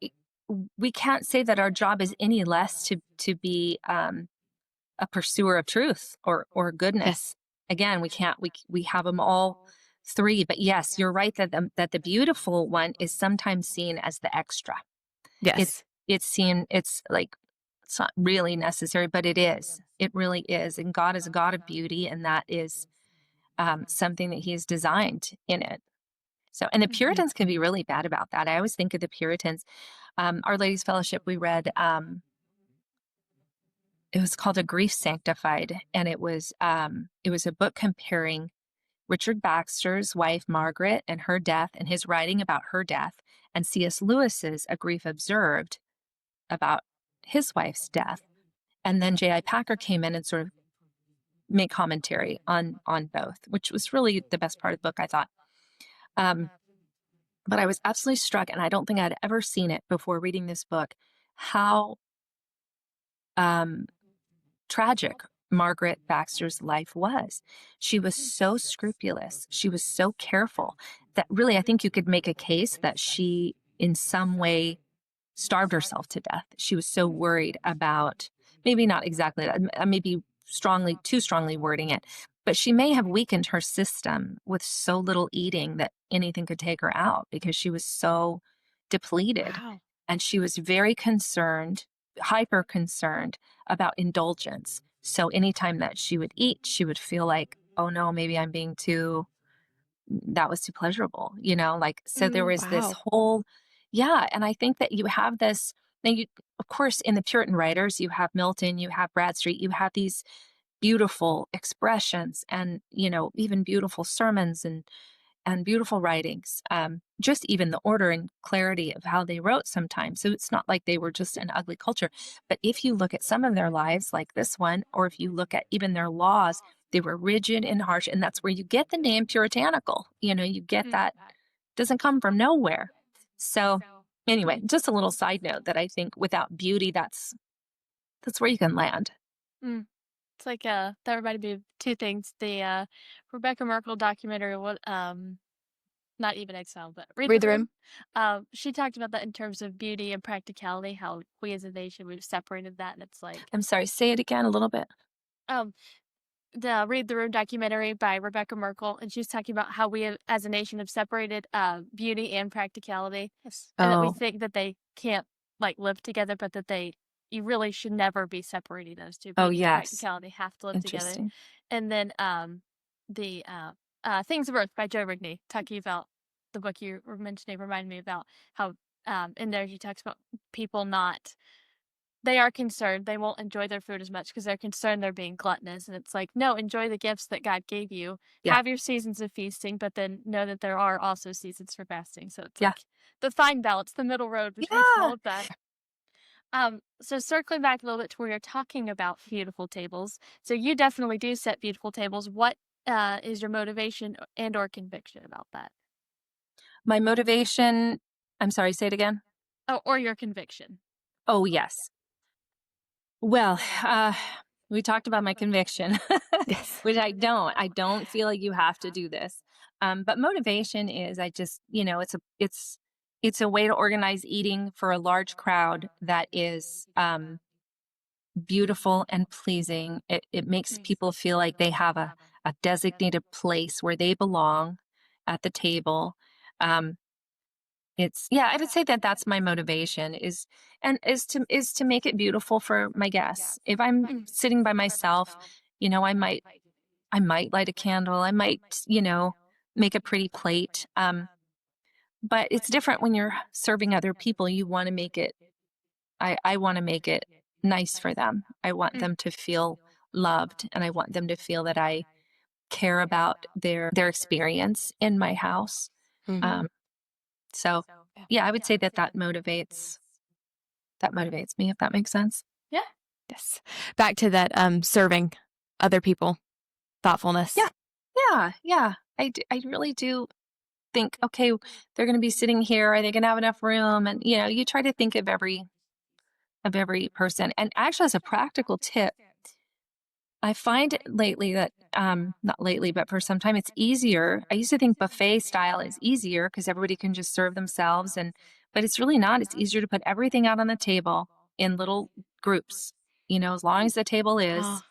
we can't say that our job is any less to be a pursuer of truth or goodness. Yes. Again, we can't. We have them all three, but yes, you're right that the beautiful one is sometimes seen as the extra. Yes. It's like it's not really necessary, but it is. It really is, and God is a God of beauty, and that is something that He's designed in it. So, and the Puritans can be really bad about that. I always think of the Puritans. Our Ladies Fellowship, we read, it was called A Grief Sanctified. And it was a book comparing Richard Baxter's wife, Margaret, and her death and his writing about her death, and C.S. Lewis's A Grief Observed about his wife's death. And then J.I. Packer came in and sort of made commentary on both, which was really the best part of the book, I thought. But I was absolutely struck, and I don't think I'd ever seen it before reading this book, how tragic Margaret Baxter's life was. She was so scrupulous. She was so careful that really I think you could make a case that she in some way starved herself to death. She was so worried about, maybe not exactly that, maybe too strongly wording it, but she may have weakened her system with so little eating that anything could take her out because she was so depleted. Wow. And she was very concerned, hyper concerned about indulgence. So anytime that she would eat, she would feel like, oh no, maybe I'm being that was too pleasurable, so there was this whole, yeah. And I think that you have this, now of course, in the Puritan writers, you have Milton, you have Bradstreet, you have these beautiful expressions and, even beautiful sermons and beautiful writings, just even the order and clarity of how they wrote sometimes. So it's not like they were just an ugly culture. But if you look at some of their lives like this one, or if you look at even their laws, they were rigid and harsh. And that's where you get the name puritanical. You get that doesn't come from nowhere. So anyway, just a little side note that I think without beauty, that's where you can land. It's like that reminded me of two things. The Rebecca Merkel documentary, not even Exile, but Read the Room. She talked about that in terms of beauty and practicality, how we as a nation we've separated that, and it's like I'm sorry, say it again a little bit. The Read the Room documentary by Rebecca Merkel, and she was talking about how we as a nation have separated beauty and practicality, and that we think that they can't live together, but that you really should never be separating those two. Oh, Beauty and yes. practicality have to live together. And then the Things of Earth by Joe Rigney, talking about the book you were mentioning, reminded me about how in there he talks about people not they are concerned. They won't enjoy their food as much because they're concerned they're being gluttonous. And it's like, no, enjoy the gifts that God gave you. Yeah. Have your seasons of feasting, but then know that there are also seasons for fasting. So it's Yeah. like the fine balance, the middle road between all Yeah. of that. So circling back a little bit to where you're talking about beautiful tables. So you definitely do set beautiful tables. What is your motivation and or conviction about that? My motivation, I'm sorry, say it again. Oh, or your conviction. Oh, yes. Well, we talked about my conviction, Yes. which I don't feel like you have to do this. But motivation is I just, it's a way to organize eating for a large crowd that is beautiful and pleasing. It makes people feel like they have a designated place where they belong at the table. Um, I would say that that's my motivation is to make it beautiful for my guests. If I'm sitting by myself, you know, I might light a candle. I might, make a pretty plate. But it's different when you're serving other people. You want to make it I want to make it nice for them. I want them to feel loved, and I want them to feel that I care about their experience in my house. Mhm. So yeah, I would say that motivates me, if that makes sense. Yeah. Yes. Back to that serving other people, thoughtfulness. Yeah. I really do think, okay, they're going to be sitting here. Are they going to have enough room? And you try to think of every person. And actually, as a practical tip, I find lately that not lately, but for some time, it's easier. I used to think buffet style is easier because everybody can just serve themselves, but it's really not. It's easier to put everything out on the table in little groups. As long as the table is, Oh.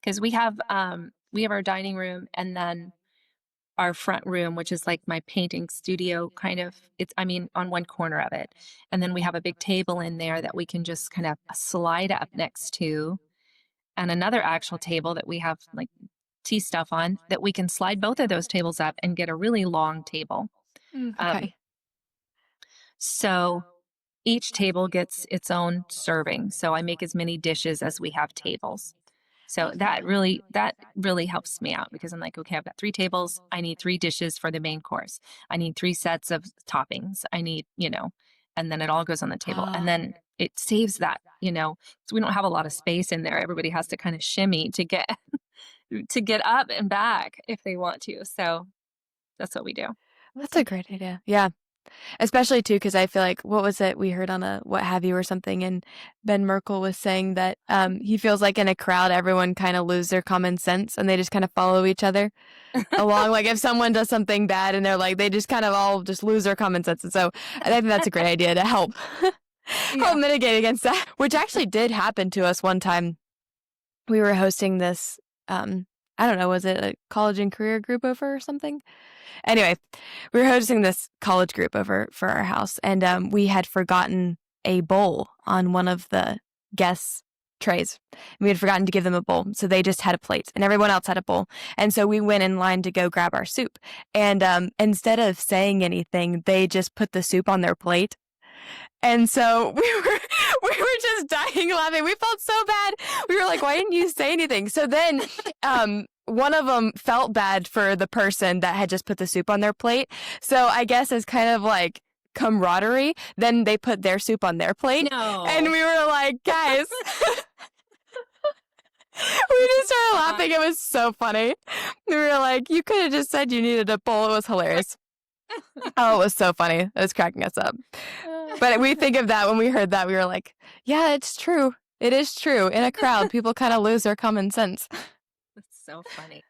because we have our dining room and then our front room, which is like my painting studio kind of. On one corner of it, and then we have a big table in there that we can just kind of slide up next to, and another actual table that we have like tea stuff on that we can slide both of those tables up and get a really long table. Okay. So each table gets its own serving. So I make as many dishes as we have tables. So that really helps me out because I'm like, okay, I've got 3 tables. I need 3 dishes for the main course. I need 3 sets of toppings. I need, and then it all goes on the table. And then it saves that, so we don't have a lot of space in there. Everybody has to kind of shimmy to get up and back if they want to. So that's what we do. That's a great idea. Yeah. Especially too, because I feel like, what was it we heard on a What Have You or something, and Ben Merkel was saying that he feels like in a crowd, everyone kind of lose their common sense and they just kind of follow each other along. Like if someone does something bad and they're like, they just kind of all just lose their common sense. And so I think that's a great idea to help help mitigate against that, which actually did happen to us one time. We were hosting this, I don't know, was it a college and career group over or something? Anyway, we were hosting this college group over for our house, and we had forgotten a bowl on one of the guests' trays. We had forgotten to give them a bowl, so they just had a plate, and everyone else had a bowl. And so we went in line to go grab our soup, and instead of saying anything, they just put the soup on their plate. And so we were just dying laughing. We felt so bad. We were like, why didn't you say anything? So then one of them felt bad for the person that had just put the soup on their plate. So I guess as kind of like camaraderie, then they put their soup on their plate. No. And we were like, guys. We just started laughing. It was so funny. We were like, you could have just said you needed a bowl. It was hilarious. Oh, it was so funny. It was cracking us up. But we think of that when we heard that. We were like, yeah, it's true. It is true. In a crowd, people kind of lose their common sense. That's so funny.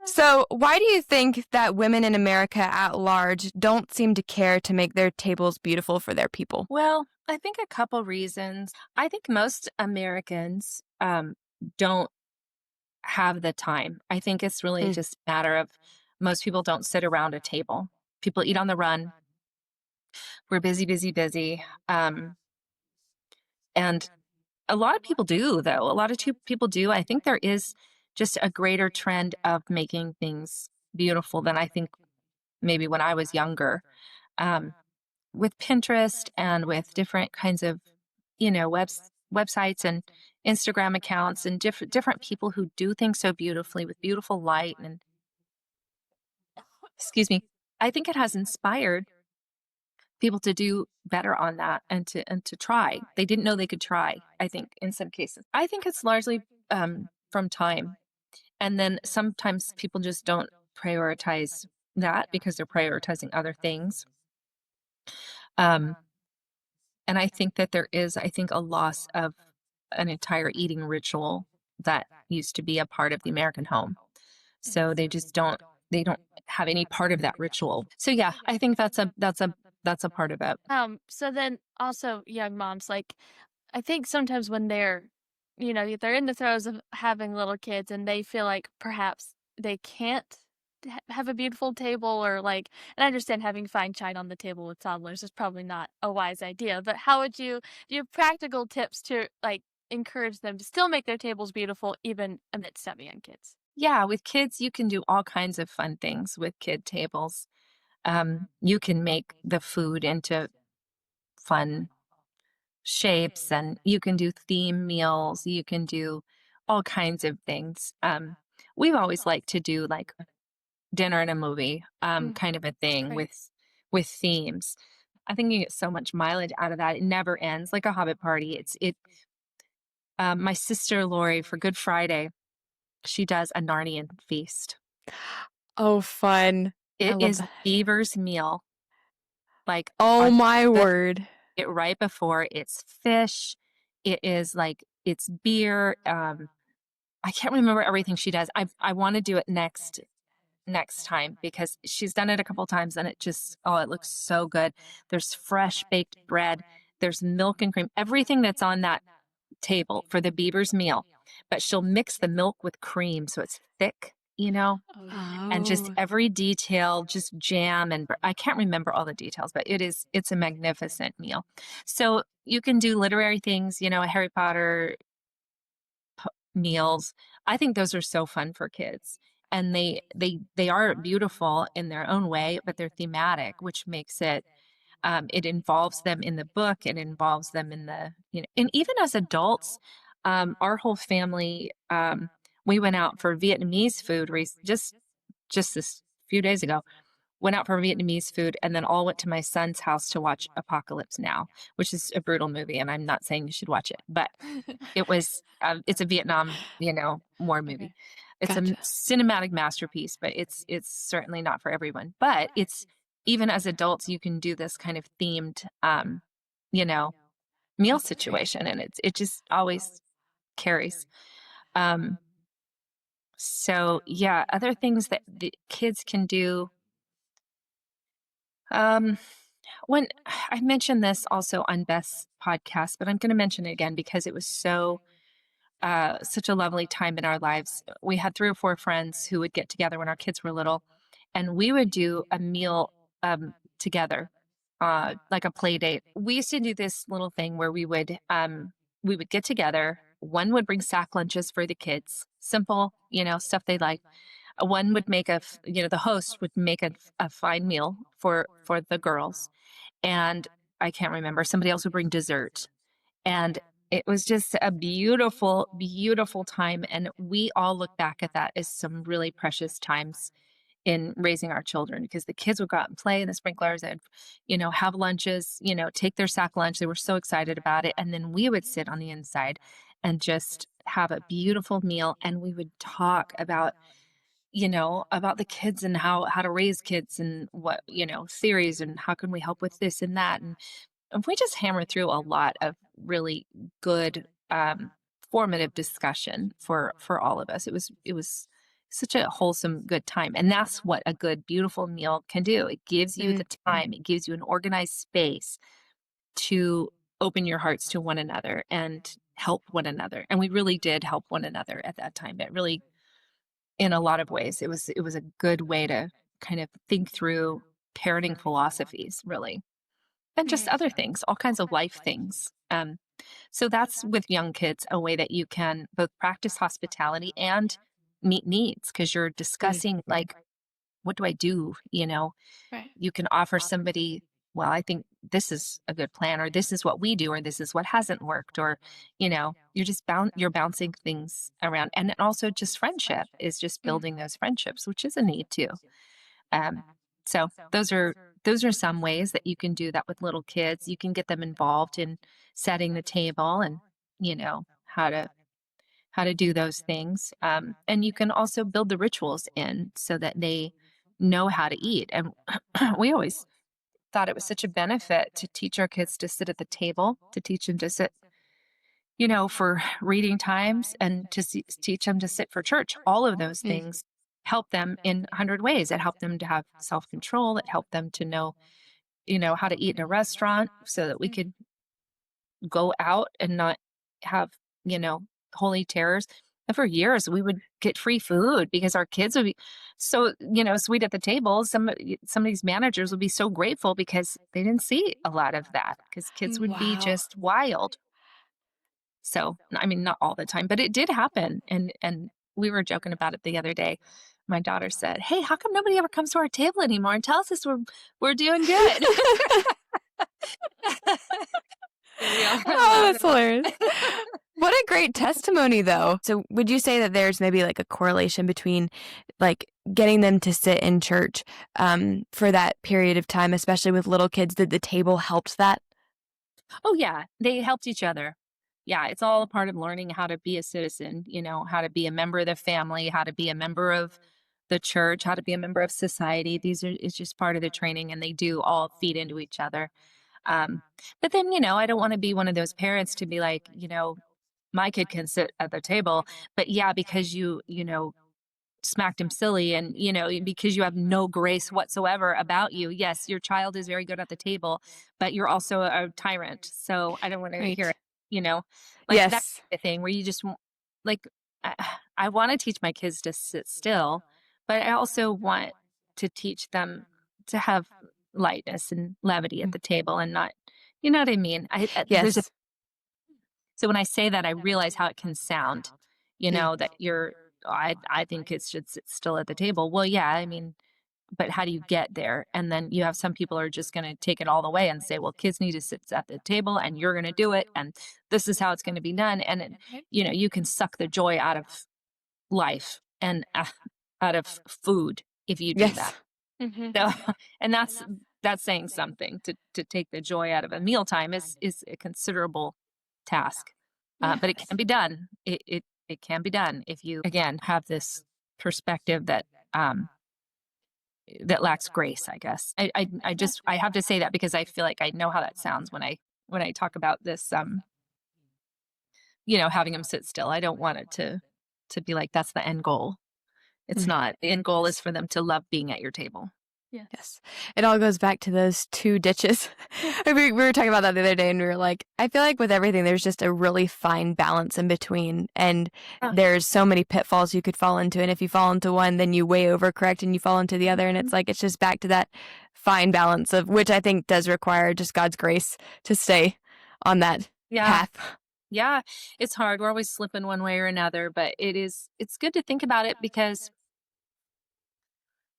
So why do you think that women in America at large don't seem to care to make their tables beautiful for their people? Well, I think a couple reasons. I think most Americans don't have the time. I think it's really just a matter of most people don't sit around a table. People eat on the run. We're busy, busy, busy. And a lot of people do, though. A lot of people do. I think there is just a greater trend of making things beautiful than I think maybe when I was younger. With Pinterest and with different kinds of websites and Instagram accounts and different people who do things so beautifully with beautiful light and excuse me. I think it has inspired people to do better on that and to try. They didn't know they could try, I think, in some cases. I think it's largely from time. And then sometimes people just don't prioritize that because they're prioritizing other things. Um, and I think that there is, I think, a loss of an entire eating ritual that used to be a part of the American home. So they don't have any part of that ritual. So yeah, I think that's a part of it. So then also young moms, like, I think sometimes when they're in the throes of having little kids and they feel like perhaps they can't have a beautiful table or like, and I understand having fine china on the table with toddlers is probably not a wise idea, but how would do you have practical tips to like encourage them to still make their tables beautiful even amidst having young kids? Yeah, with kids, you can do all kinds of fun things with kid tables. You can make the food into fun shapes and you can do theme meals. You can do all kinds of things. We've always liked to do like dinner and a movie, Mm, kind of a that's thing great. with themes. I think you get so much mileage out of that. It never ends, like a Hobbit party. My sister Lori for Good Friday, she does a Narnian feast. Oh, fun. I It love is that. Beaver's meal, like Oh, on my the word. it right before it's fish. It is like it's beer. I can't remember everything she does. I want to do it next time because she's done it a couple times and it looks so good. There's fresh baked bread, there's milk and cream, everything that's on that table for the Beaver's meal. But she'll mix the milk with cream so it's thick, Oh, yeah. and just Oh. every detail, just jam and I can't remember all the details, but it's a magnificent meal. So you can do literary things, Harry Potter meals. I think those are so fun for kids. And they are beautiful in their own way, but they're thematic, which makes it involves them in the book, it involves them in and even as adults, our whole family, we went out for Vietnamese food just this few days ago. Went out for Vietnamese food and then all went to my son's house to watch Apocalypse Now, which is a brutal movie, and I'm not saying you should watch it, but it's a Vietnam, war movie. Okay. It's a Gotcha. cinematic masterpiece, but it's certainly not for everyone. But it's even as adults, you can do this kind of themed, you know, meal That's great. situation, and it just always carries. Um, so yeah, other things that the kids can do. Um, when I mentioned this also on Beth's podcast, but I'm going to mention it again because it was such a lovely time in our lives. We had 3 or 4 friends who would get together when our kids were little, and we would do a meal together, like a play date. We used to do this little thing where we would get together. One would bring sack lunches for the kids, simple, stuff they like. One would make the host would make a fine meal for the girls, and I can't remember. Somebody else would bring dessert, and it was just a beautiful, beautiful time. And we all look back at that as some really precious times in raising our children because the kids would go out and play in the sprinklers and, have lunches, take their sack lunch. They were so excited about it. And then we would sit on the inside and just have a beautiful meal. And we would talk about the kids and how to raise kids and what, theories and how can we help with this and that. And we just hammered through a lot of really good, formative discussion for all of us. It was such a wholesome, good time, and that's what a good, beautiful meal can do. It gives you the Mm. time. It gives you an organized space to open your hearts to one another and help one another. And we really did help one another at that time. It really, in a lot of ways, it was a good way to kind of think through parenting philosophies, really, and just Mhm. other things, all kinds of life things. So that's with young kids, a way that you can both practice hospitality and meet needs because you're Mm. discussing, like, what do I do? Right. You can offer somebody. well, I think this is a good plan, or this is what we do, or this is what hasn't worked, or, you're bouncing things around. And then also just friendship is just building those friendships, which is a need too. Um, so those are some ways that you can do that with little kids. You can get them involved in setting the table and, how to do those things. And you can also build the rituals in so that they know how to eat. And we always thought it was such a benefit to teach our kids to sit at the table, to teach them to sit, for reading times, and to teach them to sit for church. All of those things help them in 100 ways. It helped them to have self-control. It helped them to know, how to eat in a restaurant so that we could go out and not have, holy terrors. And for years, we would get free food because our kids would be so, sweet at the table. Some of these managers would be so grateful because they didn't see a lot of that, because kids would be Wow. just wild. So, I mean, not all the time, but it did happen. And we were joking about it the other day. My daughter said, "Hey, how come nobody ever comes to our table anymore and tells us we're doing good?" We are Oh, that's laughing hilarious. What a great testimony, though. So would you say that there's maybe like a correlation between like getting them to sit in church for that period of time, especially with little kids? Did the table helped that? Oh, yeah, they helped each other. Yeah, it's all a part of learning how to be a citizen, how to be a member of the family, how to be a member of the church, how to be a member of society. It's just part of the training, and they do all feed into each other. Um, but then, I don't want to be one of those parents to be like, my kid can sit at the table, but yeah, because you smacked him silly, and because you have no grace whatsoever about you. Yes, your child is very good at the table, but you're also a tyrant, so I don't want to hear Right. it. you know like that Yes. kind of thing where you just like i, I want to teach my kids to sit still, but I also want to teach them to have lightness and levity at Mm. the table, and not, you know what I mean. Yes. So when I say that, I realize how it can sound, that I think kids should sit still at the table. Well, yeah, I mean, but how do you get there? And then you have some people are just going to take it all the way and say, well, kids need to sit at the table, and you're going to do it, and this is how it's going to be done. And you can suck the joy out of life and out of food if you do Yes. that. So, and that's saying something. To take the joy out of a mealtime is a considerable task, but it can be done. It can be done if you, again, have this perspective that lacks grace, I guess. I have to say that because I feel like I know how that sounds when I talk about this, having them sit still. I don't want it to be like that's the end goal. It's Mm. not. The end goal is for them to love being at your table. Yes. It all goes back to those two ditches. We were talking about that the other day, and we were like, I feel like with everything, there's just a really fine balance in between. And there's so many pitfalls you could fall into. And if you fall into one, then you way overcorrect and you fall into the other. And it's like, it's just back to that fine balance of which I think does require just God's grace to stay on that path. Yeah, it's hard. We're always slipping one way or another, but it's good to think about it, because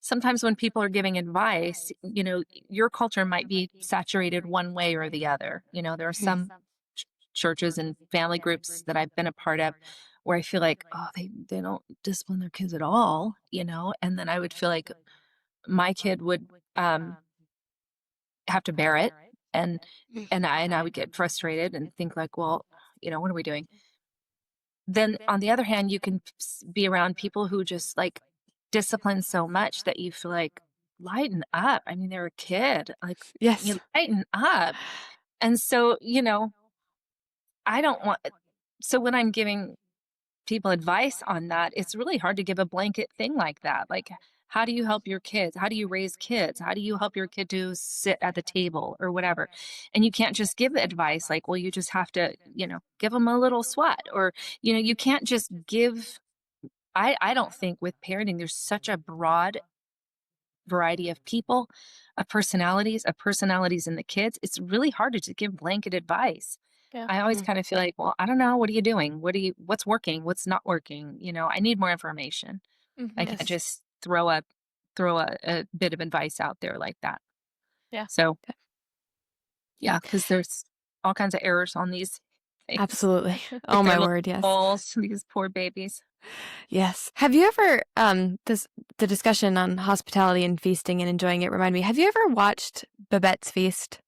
sometimes when people are giving advice, your culture might be saturated one way or the other. There are some churches and family groups that I've been a part of where I feel like, oh, they don't discipline their kids at all, and then I would feel like my kid would have to bear it, and I would get frustrated and think like, well, what are we doing? Then on the other hand, you can be around people who just like discipline so much that you feel like, lighten up. I mean, they're a kid. Like, Yes. you lighten up. And so, I don't want, so when I'm giving people advice on that, it's really hard to give a blanket thing like that. Like, how do you help your kids? How do you raise kids? How do you help your kid to sit at the table or whatever? And you can't just give advice like, well, you just have to, give them a little swat, or, you can't just give. I don't think with parenting, there's such a broad variety of people, of personalities in the kids. It's really hard to just give blanket advice. Yeah. I always kind of feel like, well, I don't know. What are you doing? What's working? What's not working? I need more information. I can't Yes. just throw a bit of advice out there like that. Yeah. So Yeah, because there's all kinds of errors on these things. Absolutely. Like Oh, their my little word. Yes. balls, these poor babies. Yes. Have you ever, the discussion on hospitality and feasting and enjoying it remind me, have you ever watched Babette's Feast?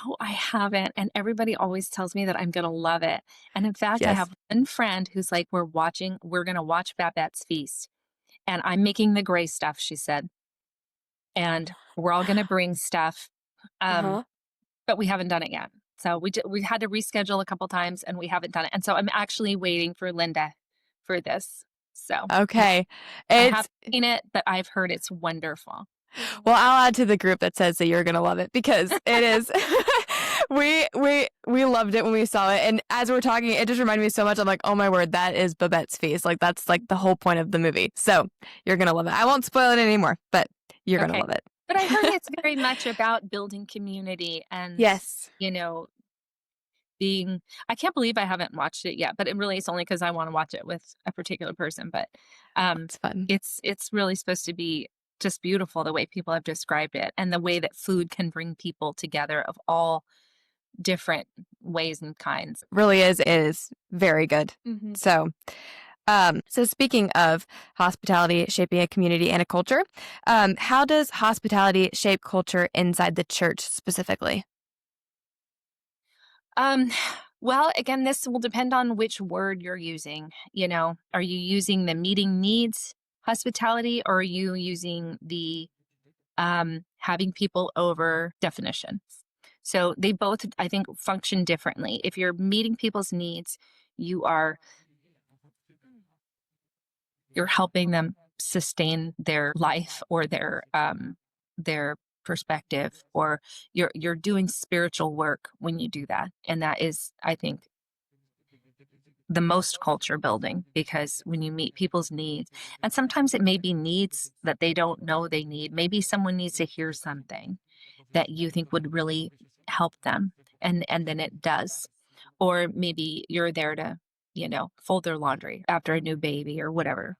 No, I haven't. And everybody always tells me that I'm going to love it. And in fact, I Yes. have one friend who's like, we're going to watch Babette's Feast. And I'm making the gray stuff, she said. And we're all going to bring stuff. Uh-huh. But we haven't done it yet. So we had to reschedule a couple times and we haven't done it. And so I'm actually waiting for Linda for this. So Okay. I It's, haven't seen it, but I've heard it's wonderful. well, I'll add to the group that says that you're going to love it because it is. We loved it when we saw it. And as we're talking, it just reminded me so much. I'm like, oh my word, that is Babette's Feast. Like that's like the whole point of the movie. So you're going to love it. I won't spoil it anymore, but you're going to Okay. love it. But I heard it's very much about building community and, Yes. you know, I can't believe I haven't watched it yet, but it really is only because I want to watch it with a particular person. But It's fun. it's really supposed to be just beautiful the way people have described it and the way that food can bring people together of all different ways and kinds. Really is very good. Mhm. So speaking of hospitality shaping a community and a culture, how does hospitality shape culture inside the church specifically? Well, again, this will depend on which word you're using. You know, are you using the meeting needs hospitality or are you using the having people over definition? So they both, I think, function differently. If you're meeting people's needs, you're helping them sustain their life or their perspective, or you're doing spiritual work when you do that, and that is, I think, the most culture building, because when you meet people's needs, and sometimes it may be needs that they don't know they need, maybe someone needs to hear something that you think would really help them, and then it does, or maybe you're there to, fold their laundry after a new baby or whatever.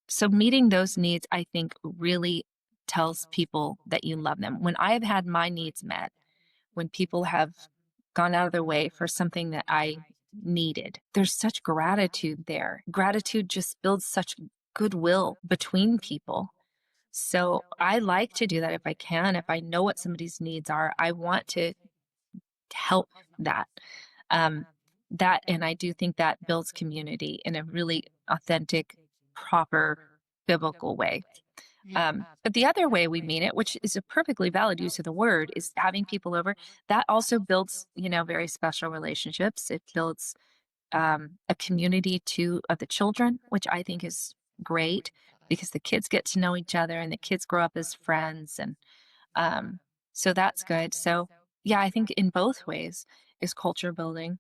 So meeting those needs, I think, really tells people that you love them. When I have had my needs met, when people have gone out of their way for something that I needed, there's such gratitude there. Gratitude just builds such goodwill between people. So I like to do that if I can. If I know what somebody's needs are, I want to help that. Um, and I do think that builds community in a really authentic, proper, biblical way. But the other way we mean it, which is a perfectly valid use of the word, is having people over. That also builds, very special relationships. It builds a community too of the children, which I think is great because the kids get to know each other and the kids grow up as friends, and so that's good. So yeah, I think in both ways is culture building,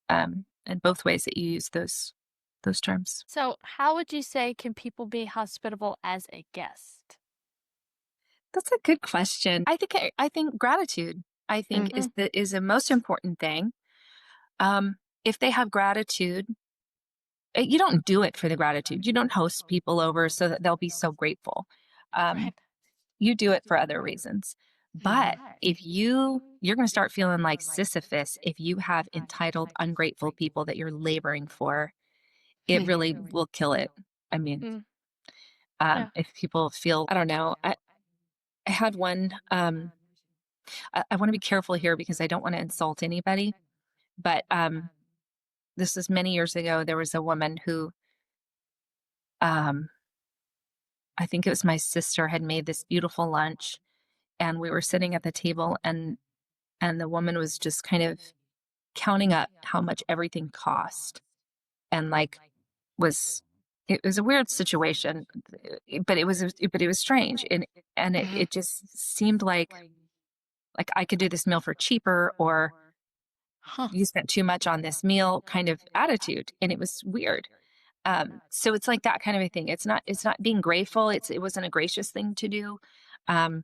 and both ways that you use those terms. So, how would you say can people be hospitable as a guest? That's a good question. I think gratitude, I think, Mm. is the most important thing. If they have gratitude, you don't do it for the gratitude. You don't host people over so that they'll be so grateful. Right. You do it for other reasons. But if you're going to start feeling like Sisyphus if you have entitled, ungrateful people that you're laboring for, it really will kill it. I mean, Mm. Yeah. if people feel, I don't know, I had one, I want to be careful here because I don't want to insult anybody, but this was many years ago. There was a woman who, um, I think it was my sister, had made this beautiful lunch, and we were sitting at the table, and the woman was just kind of counting up how much everything cost, and like was it was a weird situation, but it was strange, and it just seemed like I could do this meal for cheaper, or Huh. you spent too much on this meal kind of attitude, and it was weird. So it's like that kind of a thing. It's not being grateful. It wasn't a gracious thing to do. Um,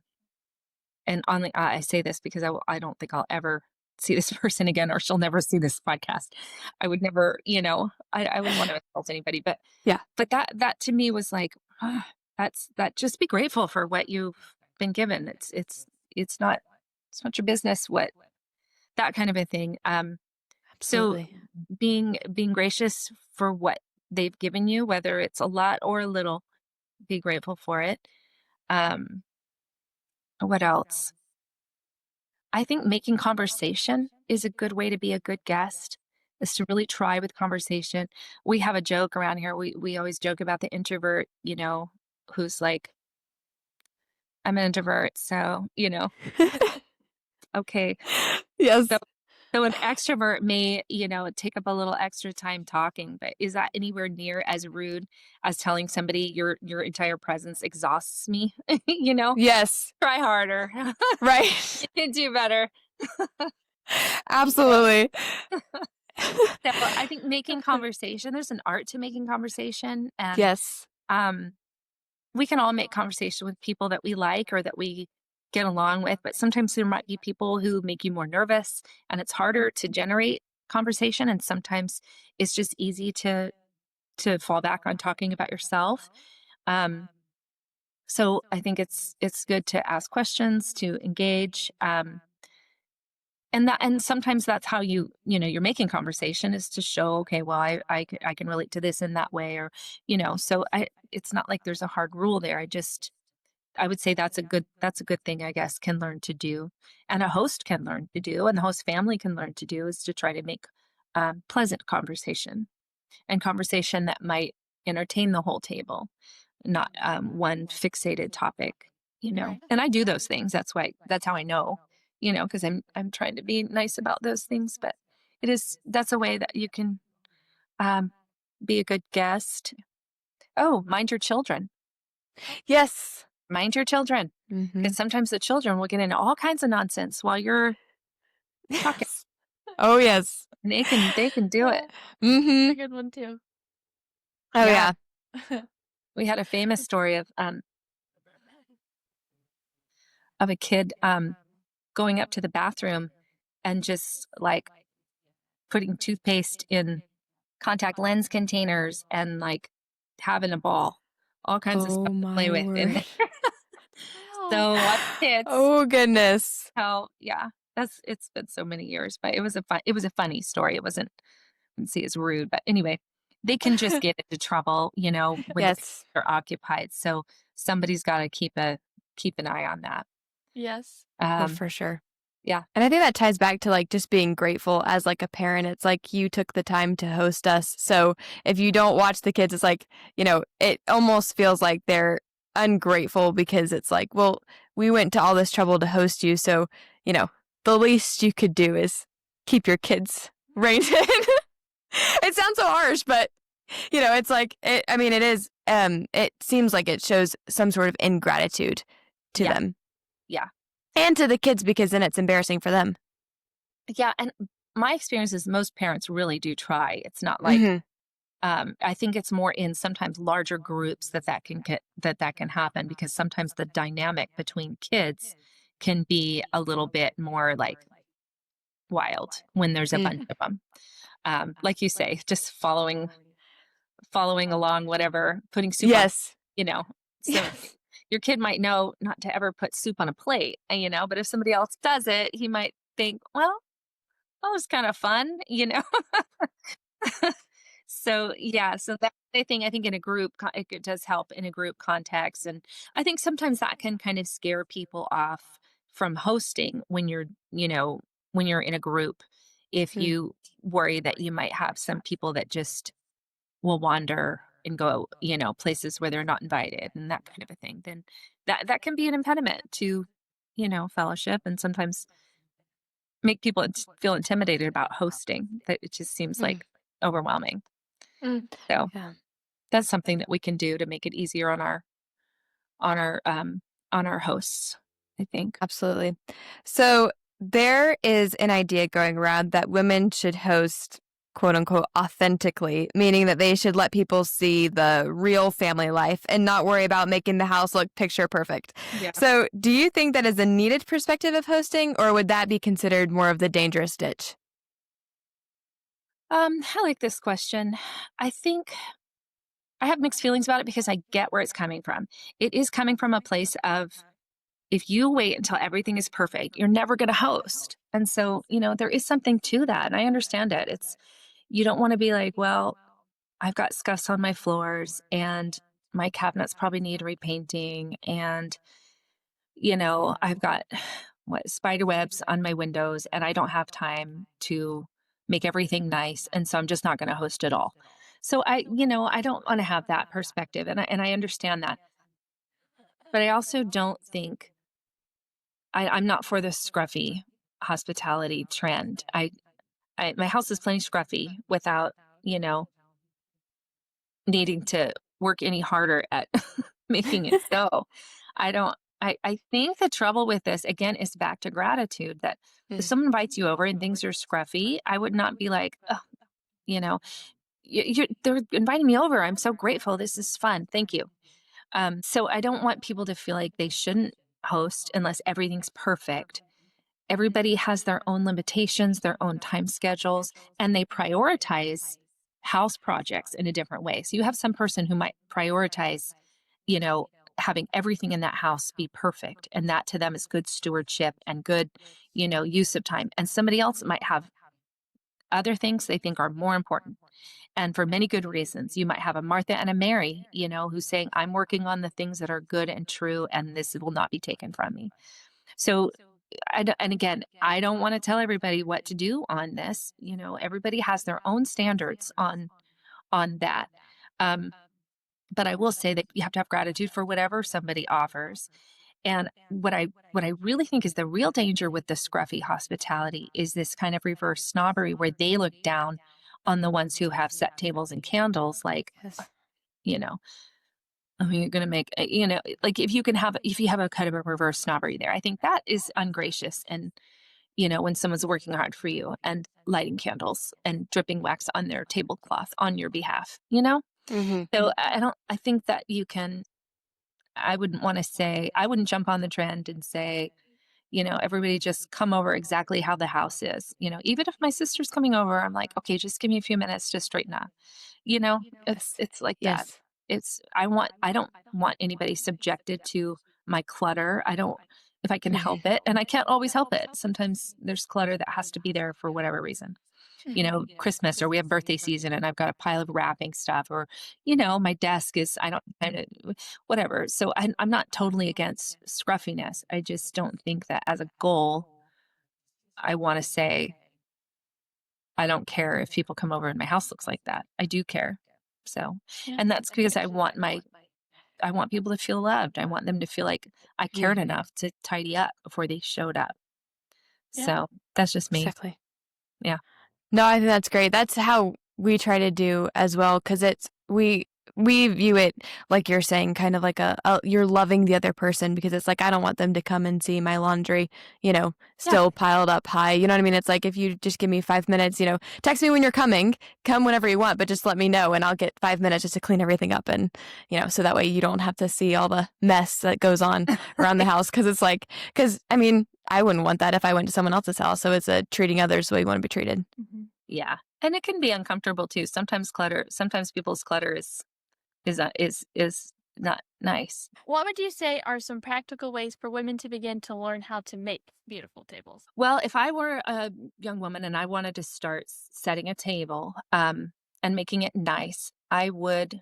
and I say this because I don't think I'll ever see this person again, or she'll never see this podcast. I would never, I wouldn't want to insult anybody, but Yeah. but that to me was like, that just be grateful for what you've been given. It's not it's not your business what that kind of a thing. So Absolutely. being gracious for what they've given you, whether it's a lot or a little, be grateful for it. Um, what else? I think making conversation is a good way to be a good guest, is to really try with conversation. We have a joke around here. We always joke about the introvert, who's like, I'm an introvert, so, okay. Yes. So an extrovert may, take up a little extra time talking, but is that anywhere near as rude as telling somebody your entire presence exhausts me? Yes. Try harder. Right. You can do better. Absolutely. So I think making conversation, there's an art to making conversation. And Yes. we can all make conversation with people that we like or that we get along with, but sometimes there might be people who make you more nervous and it's harder to generate conversation. And sometimes it's just easy to fall back on talking about yourself. Um, so I think it's good to ask questions, to engage. And sometimes that's how you're making conversation, is to show, okay, well, I can relate to this in that way, or so it's not like there's a hard rule there. I would say that's a good thing, I guess, can learn to do, and a host can learn to do, and the host family can learn to do, is to try to make pleasant conversation, and conversation that might entertain the whole table, not one fixated topic. Right. And I do those things. That's how I know, because I'm trying to be nice about those things. But that's a way that you can um, be a good guest. Oh, mind your children. Yes. Mind your children. Mm-hmm. Because sometimes the children will get into all kinds of nonsense while you're talking. Yes. Oh, yes. And they can do it. Mm-hmm. A good one too. Oh, Yeah. yeah. We had a famous story of a kid going up to the bathroom and just like putting toothpaste in contact lens containers and like having a ball, all kinds of Oh, stuff to my play with in word. there. So watch kids. Oh, goodness. Yeah, it's been so many years, but it was a funny story. It wasn't, I wouldn't say it's rude, but anyway, they can just get into trouble, when Yes. they're occupied. So somebody's got to keep an eye on that. Yes. Oh, Um, for sure. yeah, And I think that ties back to like just being grateful as like a parent. It's like you took the time to host us. So if you don't watch the kids, it's like, it almost feels like they're ungrateful because it's like, well, we went to all this trouble to host you. So, the least you could do is keep your kids reined in. It sounds so harsh, but it's like, it is, it seems like it shows some sort of ingratitude to yeah, them yeah, and to the kids, because then it's embarrassing for them. yeah. And my experience is most parents really do try. It's not like Mhm. I think it's more in sometimes larger groups that can happen, because sometimes the dynamic between kids can be a little bit more like wild when there's a Mm. bunch of them. Like you say, just following along, whatever, putting soup on, Yes. you know. So Yes. your kid might know not to ever put soup on a plate, but if somebody else does it, he might think, well, that was kind of fun. So yeah, so that's the thing. I think in a group, it does help in a group context, and I think sometimes that can kind of scare people off from hosting when you're in a group. If Mhm. you worry that you might have some people that just will wander and go, places where they're not invited and that kind of a thing, then that can be an impediment to, fellowship, and sometimes make people feel intimidated about hosting. That it just seems Mm. like overwhelming. Mm. So Yeah, that's something that we can do to make it easier on our um on our hosts, I think. absolutely. So there is an idea going around that women should host, quote unquote, authentically, meaning that they should let people see the real family life and not worry about making the house look picture perfect. Yeah. So do you think that is a needed perspective of hosting, or would that be considered more of the dangerous ditch? I like this question. I think I have mixed feelings about it because I get where it's coming from. It is coming from a place of if you wait until everything is perfect, you're never going to host. And so, there is something to that. And I understand it. You don't want to be like, well, I've got scuffs on my floors and my cabinets probably need repainting. And, I've got spider webs on my windows and I don't have time to make everything nice. And so I'm just not going to host at all. So I don't want to have that perspective. And I understand that. But I also don't think I'm not for the scruffy hospitality trend. My house is plenty scruffy without, you know, needing to work any harder at making it so. I don't I think the trouble with this again is back to gratitude that if someone invites you over and things are scruffy, I would not be like, oh, you know, they're inviting me over. I'm so grateful. This is fun. Thank you. So I don't want people to feel like they shouldn't host unless everything's perfect. Everybody has their own limitations, their own time schedules, and they prioritize house projects in a different way. So you have some person who might prioritize, having everything in that house be perfect. And that to them is good stewardship and good, use of time. And somebody else might have other things they think are more important. And for many good reasons, you might have a Martha and a Mary, who's saying, I'm working on the things that are good and true, and this will not be taken from me. So, and again, I don't want to tell everybody what to do on this. Everybody has their own standards on that. But I will say that you have to have gratitude for whatever somebody offers. And what I really think is the real danger with the scruffy hospitality is this kind of reverse snobbery where they look down on the ones who have set tables and candles, like, Yes. I mean, you're going to make, like if you have a kind of a reverse snobbery there, I think that is ungracious. And, when someone's working hard for you and lighting candles and dripping wax on their tablecloth on your behalf, Mm-hmm. So I think that I wouldn't jump on the trend and say, everybody just come over exactly how the house is. Even if my sister's coming over, I'm like, okay, just give me a few minutes to straighten up. It's like that. Yes. I don't want anybody subjected to my clutter. I don't, if I can help it, and I can't always help it. Sometimes there's clutter that has to be there for whatever reason. Christmas, or we have birthday season and I've got a pile of wrapping stuff, or, my desk is, I don't kind of whatever. So I'm not totally against scruffiness. I just don't think that as a goal, I want to say, I don't care if people come over and my house looks like that. I do care. So, and that's because I want people to feel loved. I want them to feel like I cared enough to tidy up before they showed up. Yeah. So that's just me. Exactly. Yeah. No, I think that's great. That's how we try to do as well, because we view it like you're saying, kind of like you're loving the other person, because it's like I don't want them to come and see my laundry, still piled up high. You know what I mean? It's like if you just give me 5 minutes, text me when you're coming, come whenever you want, but just let me know and I'll get 5 minutes just to clean everything up, and so that way you don't have to see all the mess that goes on around the house. Because I mean, I wouldn't want that if I went to someone else's house. So it's treating others the way you want to be treated. Mm-hmm. Yeah. And it can be uncomfortable too. Sometimes people's clutter is not nice. What would you say are some practical ways for women to begin to learn how to make beautiful tables? Well, if I were a young woman and I wanted to start setting a table and making it nice, I would